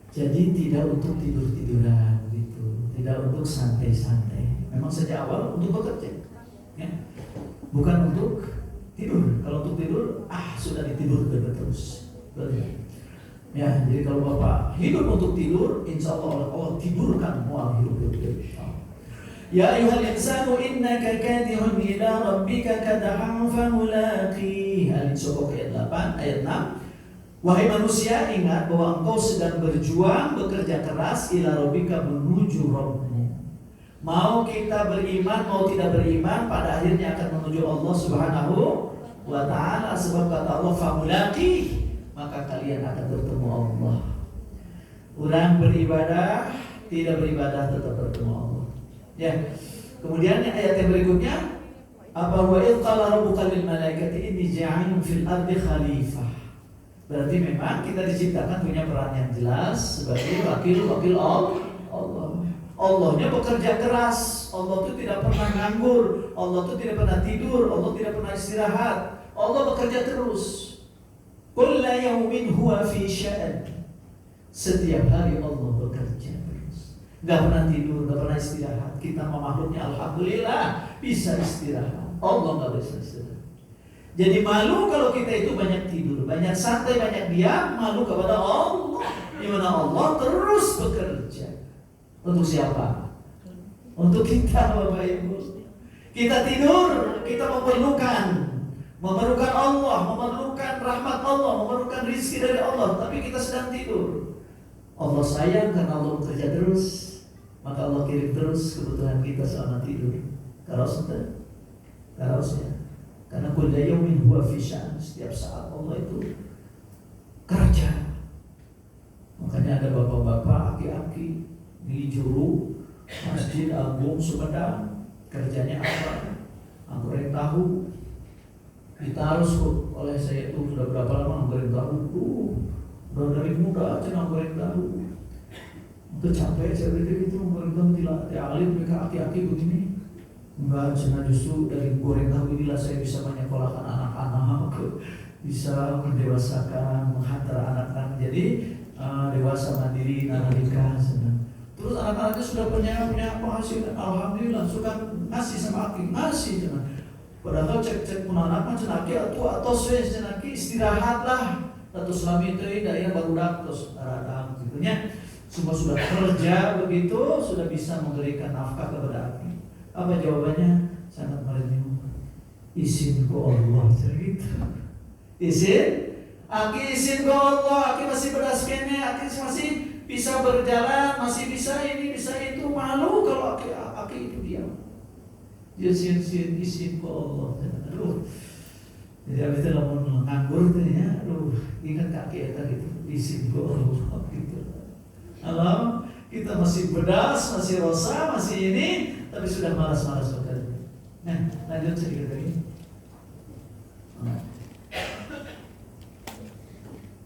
Jadi tidak untuk tidur-tiduran gitu, tidak untuk santai-santai. Memang sejak awal untuk bekerja, ya. Bukan untuk tidur. Kalau untuk tidur, sudah ditidurkan terus. Ya, jadi kalau Bapak hidup untuk tidur, insya Allah Allah tidurkan mual hidup. Ya ayuhal insanu innaka kadihun ila rabbika kadahan famulaqih. Al-Insyirah ayat 8, ayat 6. Wahai manusia, ingat bahwa engkau sedang berjuang, bekerja keras ila rabbika, menuju Rabbmu. Mau kita beriman, mau tidak beriman, pada akhirnya akan menuju Allah Subhanahu wa ta'ala. Sebab kata Allah famulaqih, maka kalian akan bertemu Allah. Orang beribadah, tidak beribadah tetap bertemu Allah. Ya. Kemudian ayat yang berikutnya, apa wa id qala rabbuka lil malaikati inni ja'ilun fil ardi khalifah. Berarti memang kita diciptakan punya peran yang jelas sebagai wakil Allah. Allahnya bekerja keras. Allah itu tidak pernah nganggur. Allah itu tidak pernah tidur. Allah tidak pernah istirahat. Allah bekerja terus. Kullu yawmin huwa fi sya'an. Setiap hari Allah bekerja terus. Gak pernah tidur, gak pernah istirahat. Kita makhluknya alhamdulillah bisa istirahat. Allah gak bisa istirahat. Jadi malu kalau kita itu banyak tidur, banyak santai, banyak diam. Malu kepada Allah, di mana Allah terus bekerja. Untuk siapa? Untuk kita, Bapak Ibu. Kita tidur, kita memerlukan Allah, memerlukan rahmat Allah, memerlukan rizki dari Allah. Tapi kita sedang tidur. Allah sayang karena Allah bekerja terus, maka Allah kirim terus kebutuhan kita selama tidur. Karena kullu yawmin huwa fi sya'an. Setiap saat Allah itu kerja. Makanya ada bapak-bapak, aki-aki di juru Masjid Agung Sumedang, kerjanya apa? Goreng tahu. Kita harus oleh saya itu sudah berapa lama goreng tahu? Udah dari muda aja goreng tahu. Udah capek saya itu goreng tahu tidak alim mereka aki-aki begini. Enggak, justru dari goreng tahu inilah saya bisa menyekolahkan anak-anak, bisa mendewasakan, menghantar anak-anak jadi dewasa mandiri, nikah, senang. Terus anak-anaknya sudah punya penghasilan, alhamdulillah, suka ngasih sama aki, ngasih senang. Padahal cek anak macam aki atau saya senang istirahatlah. Terus suami itu daerah baru terus radang gitunya. Semua sudah kerja begitu, sudah bisa memberikan nafkah kepada Aki. Apa jawabannya? Sangat merenyuh. Izin ke Allah, gitu. Izin, Aki izin ke Allah. Aki masih beras kene, Aki masih bisa berjalan, masih bisa ini, bisa itu. Malu kalau Aki itu diam. Izin ke Allah. Aduh. Jadi abis itu lamun nganggur tuh ya, aduh, ingat kaki eta gitu, izin ke Allah gitu. Kalau kita masih bedas, masih rosa, masih ini, tapi sudah malas-malas bekerja. Nah, lanjut sedikit lagi.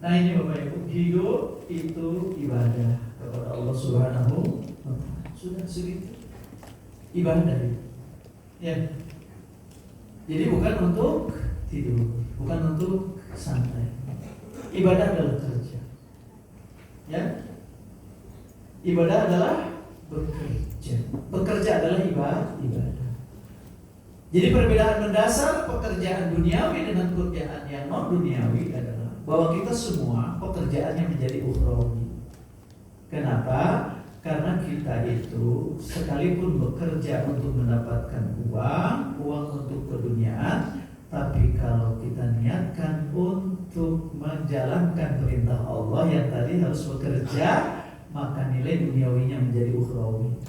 Nah ini Bapak Ibu, hidup itu ibadah kepada Allah Subhanahu wa Ta'ala. Sudah segitu ibadah ya. Jadi bukan untuk tidur, bukan untuk santai. Ibadah adalah kerja. Ya. Ibadah adalah bekerja. Bekerja adalah ibadah. Jadi perbedaan mendasar pekerjaan duniawi dengan pekerjaan yang non duniawi adalah bahwa kita semua pekerjaannya menjadi ukhrawi. Kenapa? Karena kita itu sekalipun bekerja untuk mendapatkan uang untuk keduniaan, tapi kalau kita niatkan untuk menjalankan perintah Allah yang tadi harus bekerja, maka nilai duniawinya menjadi ukhrawi.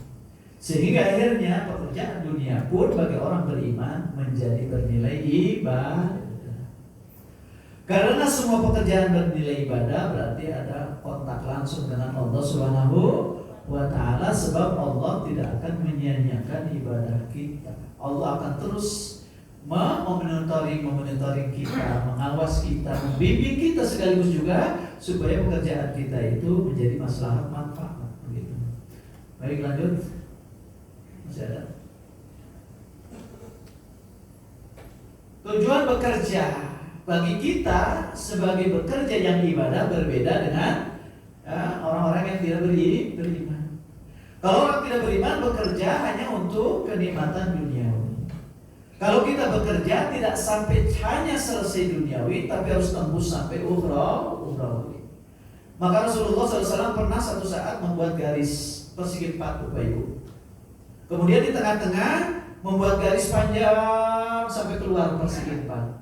Sehingga akhirnya pekerjaan dunia pun bagi orang beriman menjadi bernilai ibadah. Karena semua pekerjaan bernilai ibadah berarti ada kontak langsung dengan Allah Subhanahu wa Ta'ala, sebab Allah tidak akan menyia-nyiakan ibadah kita. Allah akan terus memonitoring kita, mengawas kita, membimbing kita sekaligus juga supaya pekerjaan kita itu menjadi maslahat manfaat begitu. Baik, lanjut. Masih ada. Tujuan bekerja bagi kita sebagai bekerja yang ibadah berbeda dengan orang-orang yang tidak beriman. Kalau orang tidak beriman bekerja hanya untuk kenikmatan duniawi. Kalau kita bekerja tidak sampai hanya selesai duniawi, tapi harus tembus sampai ukhrawi. Maka Rasulullah SAW pernah satu saat membuat garis persegi 4 Bapak Ibu. Kemudian di tengah-tengah membuat garis panjang sampai keluar persegi 4.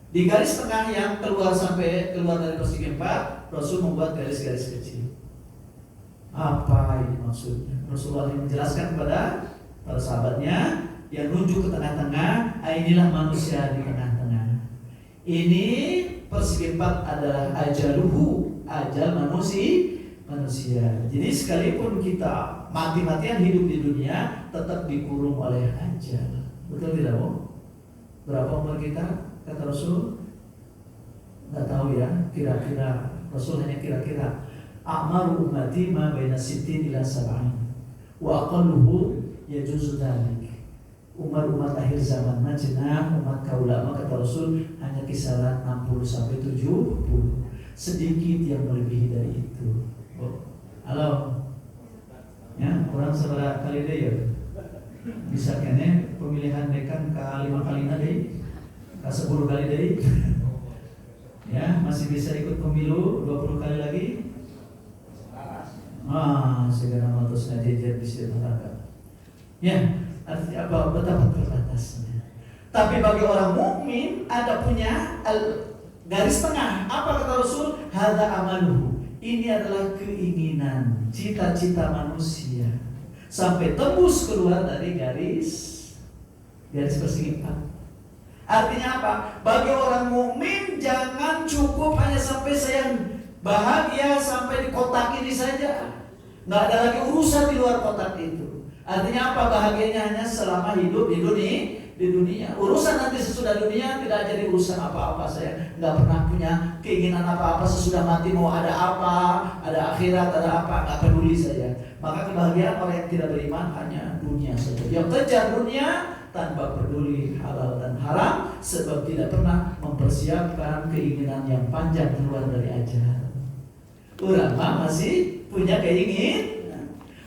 Di garis tengah yang keluar dari persegi 4, Rasul membuat garis-garis kecil. Apa ini maksudnya? Rasulullah menjelaskan kepada para sahabatnya, yang nunjuk ke tengah-tengah, inilah manusia di tengah-tengah. Ini persegi 4 adalah ajaluhu, ajal manusia. Jadi sekalipun kita mati-matian hidup di dunia, tetap dikurung oleh ajal. Betul tidak, Bu? Berapa umur kita? Kata Rasul? Nggak tahu ya, kira-kira. Rasul hanya kira-kira. A'maru ummati ma baina sittin ila sab'in. Wa aqalluhu yajuzu dzalik. Umat akhir zaman jenah umat kaulama kata Rasul hanya kisaran 60 sampai 70. Sedikit yang melebihi dari itu. Oh, halo. Ya, orang seberapa kali deh ya. Bisa kene pemilihan dekan ke 5 kali deh. Ke 10 kali deh. Ya, masih bisa ikut pemilu 20 kali lagi. Segera matus ngajejer bisa neraka. Ya. Artinya apa? Betapa terbatasnya. Tapi bagi orang mukmin ada punya garis tengah. Apa kata Rasul? Hadza amaluhu. Ini adalah keinginan, cita-cita manusia sampai tembus keluar dari garis persegi 4. Artinya apa? Bagi orang mukmin jangan cukup hanya sampai saya bahagia sampai di kotak ini saja. Nggak ada lagi urusan di luar kotak itu. Artinya apa? Bahagianya hanya selama hidup di dunia. Urusan nanti sesudah dunia tidak jadi urusan apa-apa. Saya nggak pernah punya keinginan apa-apa. Sesudah mati mau ada apa, ada akhirat, ada apa, nggak peduli saya. Maka kebahagiaan orang yang tidak beriman hanya dunia saja. Yang kejar dunia tanpa peduli halal dan haram, sebab tidak pernah mempersiapkan keinginan yang panjang keluar dari ajaran. Ulama masih punya keinginan.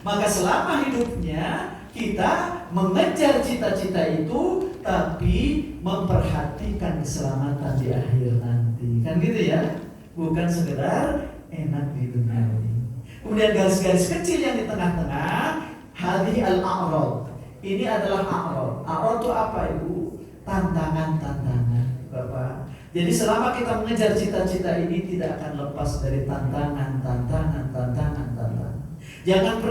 Maka selama hidupnya kita mengejar cita-cita itu, tapi memperhatikan keselamatan di akhir nanti. Kan gitu ya? bukan sekedar enak di dunia ini. Kemudian garis-garis kecil yang di tengah-tengah, hadhi al-a'rad. Ini adalah a'rad. A'rad itu apa Ibu? Tantangan-tantangan, Bapak. Jadi selama kita mengejar cita-cita ini tidak akan lepas dari tantangan. Jangan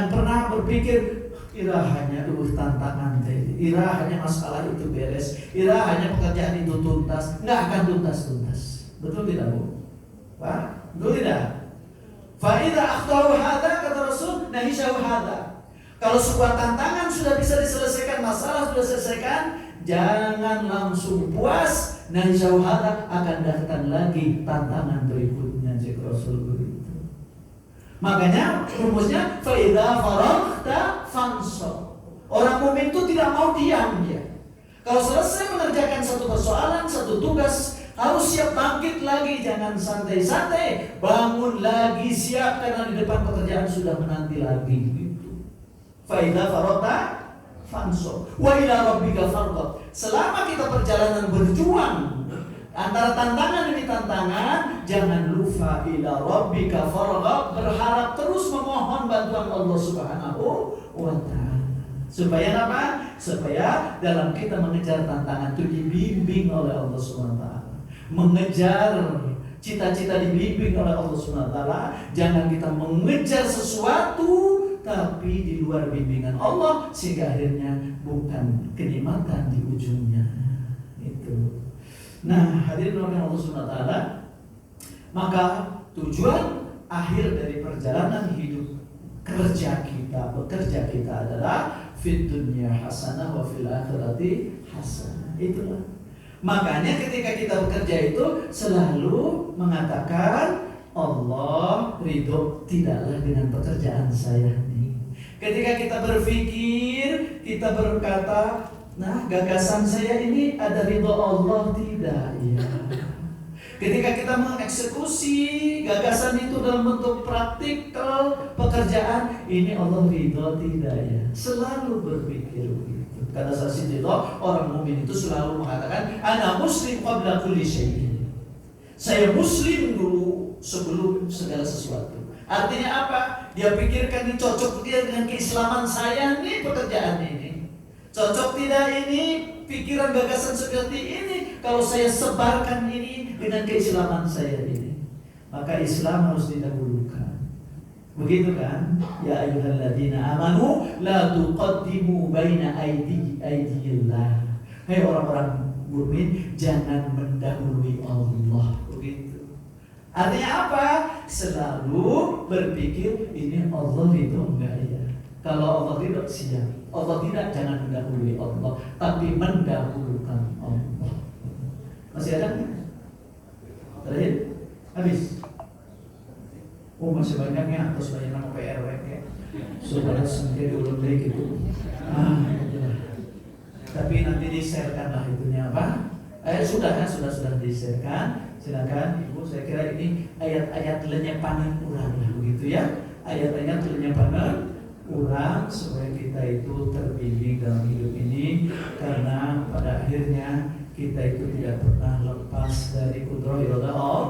pernah berpikir ira hanya tantangan tadi, ira hanya masalah itu beres, ira hanya pekerjaan itu tuntas, nggak akan tuntas. Betul tidak Bu? Pak, betul tidak? Fa'idha akhtaru hadha, kata Rasul, nahisyahu hadha. Kalau sebuah tantangan sudah bisa diselesaikan, masalah sudah diselesaikan, jangan langsung puas. Nahisyahu hadha, akan datang lagi tantangan berikutnya. Jika Rasul begitu. Makanya rumusnya fa'idha faraghta fansab. Orang mukmin itu tidak mau diam dia. Kalau selesai mengerjakan satu persoalan, satu tugas, harus siap bangkit lagi, jangan santai-santai, bangun lagi, siap karena di depan pekerjaan sudah menanti lagi. Gitu. Fa'idha faraghta fansab wa ila rabbika farghab. Selama kita perjalanan berjuang antara tantangan demi tantangan, jangan lupa ila rabbika farghab, berharap terus memohon bantuan Allah Subhanahu wa ta'ala. Supaya apa? Supaya dalam kita mengejar tantangan itu dibimbing oleh Allah Subhanahu wa ta'ala. Mengejar cita-cita dibimbing oleh Allah Subhanahu wa ta'ala. Jangan kita mengejar sesuatu tapi di luar bimbingan Allah, sehingga akhirnya bukan kenikmatan di ujungnya. Itu. Nah, hadirin Allah Subhanahu wa ta'ala, maka tujuan akhir dari perjalanan hidup bekerja kita adalah fid dunya hasanah wa fil akhirati hasanah. Itulah. Makanya ketika kita bekerja itu selalu mengatakan Allah ridho tidaklah dengan pekerjaan saya ini. Ketika kita berpikir, kita berkata, nah, gagasan saya ini ada ridho Allah tidak? Ya. Ketika kita mengeksekusi gagasan itu dalam bentuk praktikal pekerjaan, ini Allah ridho tidak ya? Selalu berpikir begitu. Kata Sayyidina, orang mukmin itu selalu mengatakan, ana muslim qabla kulli syai'in. Saya muslim dulu sebelum segala sesuatu. Artinya apa? Dia pikirkan ini cocok dia dengan keislaman saya nih pekerjaan ini. Cocok tidak ini pikiran gagasan seperti ini kalau saya sebarkan ini dengan keislaman saya ini. Maka Islam harus didahulukan. Begitu kan? Ya ayyuhalladzina amanu la tuqaddimu baina aydillah. Hai orang-orang mukmin, jangan mendahului Allah. Begitu. Artinya apa? Selalu berpikir ini Allah ridho enggak ya? Kalau Allah ridho siap. Allah tidak, jangan mendahului Allah, tapi mendahulukan Allah. Masih ada? Terakhir? Habis? Oh masih banyaknya, terus banyak nama PRW ya. Supaya sendiri ulun dari gitu. Tapi nanti di-sharekan lah itunya apa? Sudah di-sharekan. Silakan Ibu, saya kira ini ayat-ayat lenyepanan urang lah begitu ya. Ayat-ayat lenyepanan urang supaya kita itu terbimbing dalam hidup ini, karena pada akhirnya kita itu tidak pernah lepas dari kudrah irada Allah.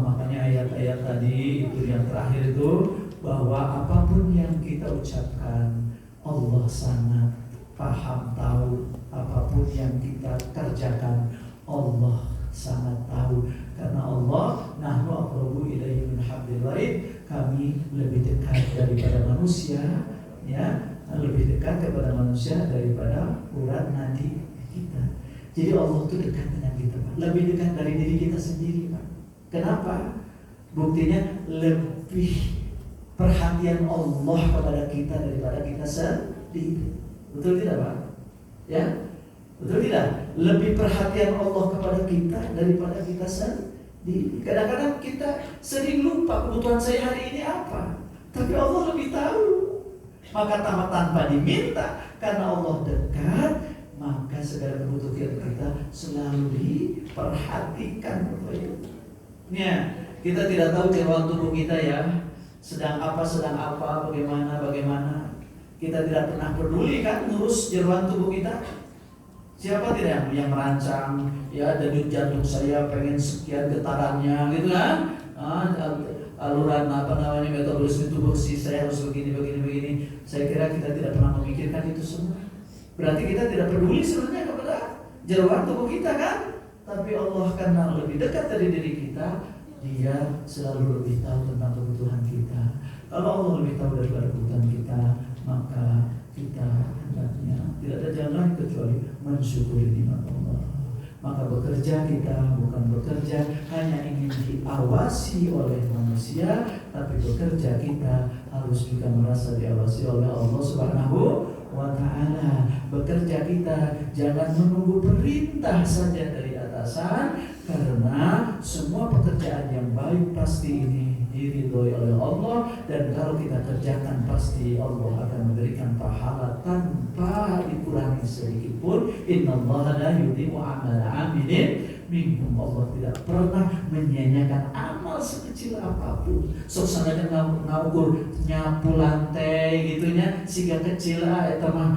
Makanya ayat-ayat tadi itu yang terakhir itu, bahwa apapun yang kita ucapkan Allah sangat paham tahu, apapun yang kita kerjakan Allah sangat tahu, karena Allah nahnu aqrabu ilaihi min hablil warid, kami lebih dekat daripada manusia ya, lebih dekat kepada manusia daripada urat nadi kita. Jadi Allah itu dekat dengan kita, Pak. Lebih dekat dari diri kita sendiri, Pak. Kenapa? Buktinya lebih perhatian Allah kepada kita daripada kita sendiri. Betul tidak, Pak? Ya? Betul tidak? Lebih perhatian Allah kepada kita daripada kita sendiri. Kadang-kadang kita sering lupa kebutuhan saya hari ini apa, tapi Allah lebih tahu. Maka tanpa diminta, karena Allah dekat, maka segala kebutuhan kita selalu diperhatikan. Ya, kita tidak tahu jeroan tubuh kita ya, sedang apa, bagaimana. Kita tidak pernah peduli kan ngurus jeroan tubuh kita. Siapa tidak yang merancang, ya denyut jantung saya pengen sekian getarannya gitu kan? Aluran metabolisme tubuh saya harus begini. Saya kira kita tidak pernah memikirkan itu semua. Berarti kita tidak peduli sebenarnya kepada jeroan tubuh kita kan? Tapi Allah karena lebih dekat dari diri kita, Dia selalu lebih tahu tentang kebutuhan kita. Kalau Allah lebih tahu daripada kebutuhan kita, maka kita hendaknya tidak ada jalan lain kecuali mensyukuri nikmat Allah. Maka bekerja kita bukan bekerja hanya ingin diawasi oleh manusia, tapi bekerja kita harus juga merasa diawasi oleh Allah Subhanahu wa Ta'ala. Bekerja kita jangan menunggu perintah saja dari atasan, karena semua pekerjaan yang baik pasti ini diridhoi oleh Allah, dan kalau kita kerjakan pasti Allah akan memberikan pahala tanpa dikurangi sedikit pun. Innallaha la yudhi'u 'amala 'amilin minkum. Allah tidak pernah menyia-nyiakan amal sekecil apapun. Soksana ngaukur nyapu lantai gitunya, siga kecil eta mah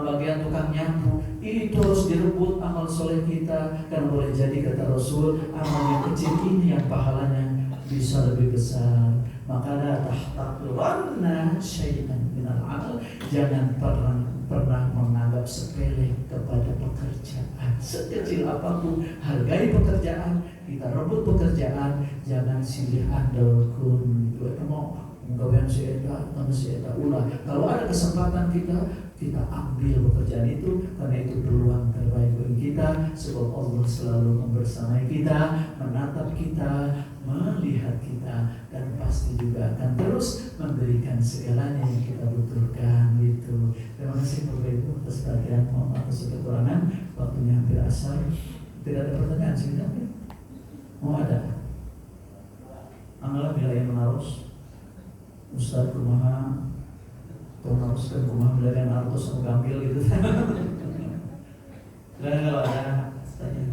bagian tukang nyapu. Itu harus direbut amal soleh kita, karena boleh jadi kata Rasul, amal yang kecil ini yang pahalanya bisa lebih besar. Maka la tahtaqiranna syai'an minal 'amal. Jangan pernah menganggap sepele kepada pekerjaan. Sekecil apapun, hargai pekerjaan. Kita rebut pekerjaan, jangan silih andalkeun. Mau gawean si eta, ulah. Kalau ada kesempatan kita ambil pekerjaan itu, karena itu peluang terbaik bagi kita. Sebab Allah selalu membersamai kita, menatap kita, melihat kita, dan pasti juga akan terus memberikan segalanya yang kita butuhkan gitu. Terima kasih Bapak Ibu atas perhatian. Mohon maaf atas kekurangan, waktunya hampir asar. Tidak ada pertanyaan sih? Mau ada? Anggalah bila yang menaruh Ustaz kumaha haruskan kumaha belajar artos atau gambil gitu. Dan kalau ada tanya.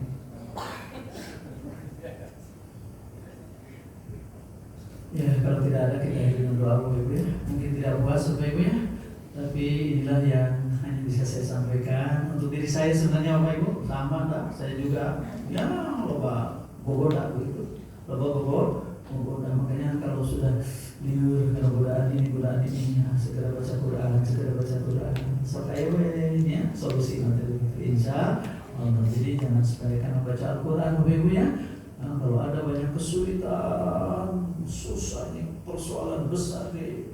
Ya, kalau tidak ada kita dengan doa Bapak Ibu ya. Mungkin tidak puas Bapak Ibu ya, tapi inilah yang hanya bisa saya sampaikan. Untuk diri saya sebenarnya Bapak Ibu sama tak? Saya juga ya loba gogoda gitu. Loba gogoda, makanya kalau sudah liur kalau godaan ini ya, segera baca Quran. So kayak ini ya solusi nanti insya Allah. Jadi jangan sepelekan membaca Al-Quran Bapak Ibu ya. Nah, kalau ada banyak kesulitan, susah nih, persoalan besar di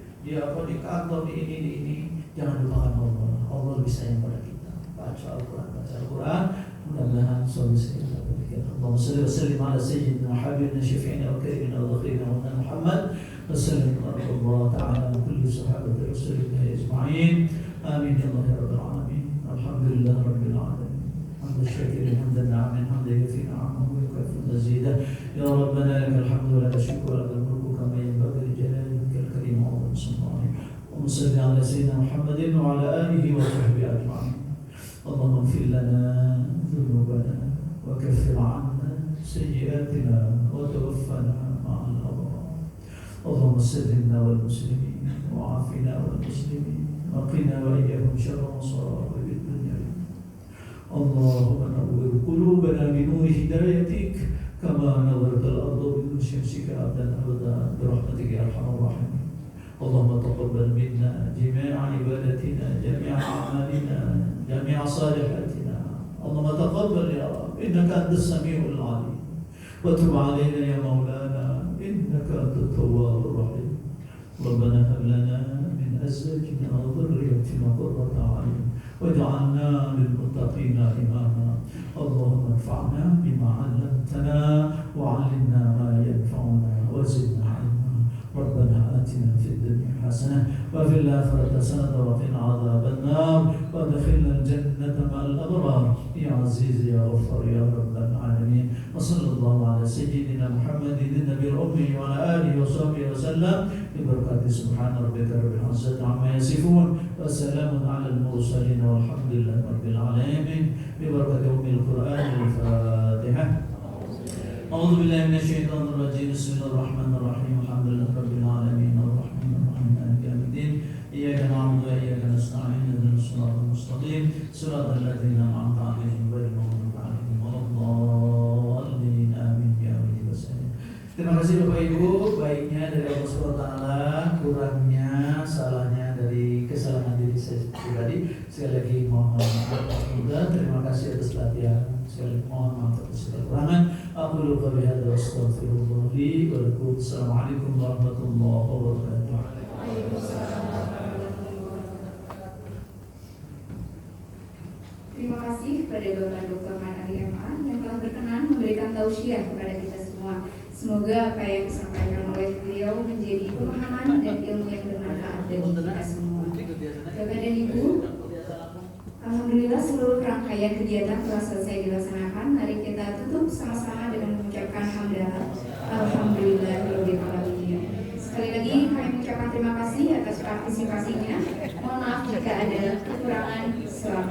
kantor di ini, jangan lupakan Allah. Allah lebih sayang pada kita. Baca Al-Quran, mudah-mudahan solusi kita berpikir. Allahumma shalli wa sallim ala sayyidina habibina syafi'ina wa karimina wa dhakhirina wa Muhammad wa sallim Allah ta'ala wa kulli sahabati rasulillah ajma'in. Amin ya Allah ya rabbal alamin. Alhamdulillah rabbil alamin. Hamdan syakirin hamdan na'amin hamdan yafi na'amahu wa yukafi mazidah. Ya Rabbana lakal hamdu wa lakal syukru wa lakal mulku kama yanbaghi li jalalika al-karim wa 'azimi sultanik. Wa salli ala sayyidina Muhammadin wa ala alihi wa sahbihi ajma'in. Allahumma ighfir lana dhunubana wa kaffir 'anna sayyi'atina wa tawaffana ma'al abrar. Allahumma sallimna wal muslimin wa 'afina wal muslimin wa qina wa iyyahum syarra masa'ib dunya. Allahumma nawwir qulubana bi nuri hidayatik kama nawwartal arda bi nuri syamsika abdan abada bi rahmatika ya arhamar rahimin. Allahumma taqabbal minna jami'a ibadatina, jami'a a'malina, jami'a salihatina. Allahumma taqabbal ya Rabb, innaka antas samiul alim. Wa tub 'alaina ya maulana, innaka antat tawwabur rahim. Rabbana hab lana min azwajina wa dhurriyyatina qurrata a'yun waj'alna lil muttaqina imama. Allahumma anfa'na bima 'allamtana wa 'allimna ma yanfa'una wa zidna 'ilma. Rabbana atina fid dunya hasanah wa fil akhirati hasanah wa qina 'adzabannar wa adkhilna al-jannata ma'al abrar ya aziz ya ghaffar ya rabbal alamin. Wa sallallahu ala sayyidina Muhammadin nabiyil ummi wa ala alihi wa sahbihi wa sallam bi barakati subhana rabbika rabbil izzati amma yasifun wa salamun ala al-mursalin walhamdulillahi rabbil alamin bi barakati ummil qur'an al-fatihah. A'udzu billahi minasyaitonir rajim. Bismillahirrahmanirrahim. Alhamdulillahi rabbil alamin arrahmanir rahim maliki yaumiddin. Iyyaka na'budu wa iyyaka nasta'in ihdinas siratal mustaqim siratal ladzina an'amta 'alaihim kurangnya, salahnya dari kesalahan diri saya pribadi. Sekali lagi mohon maaf. Terima kasih atas latihan. Sekali lagi mohon maaf atas kekurangan. Aku lupa bihadza wa astaghfirullah li wa lakum. Assalamualaikum warahmatullahi wabarakatuh. Terima kasih kepada Bapak Dr. Manali MA yang telah berkenan memberikan tausiah kepada kita semua. Semoga apa yang disampaikan oleh beliau menjadi pemahaman dan ilmu yang bermanfaat bagi kita semua. Bapak dan Ibu, alhamdulillah seluruh rangkaian kegiatan telah selesai dilaksanakan. Mari kita tutup sama-sama dengan mengucapkan hamdalah. Alhamdulillahirabbil alamin. Sekali lagi kami mengucapkan terima kasih atas partisipasinya. Mohon maaf jika ada kekurangan. Selamat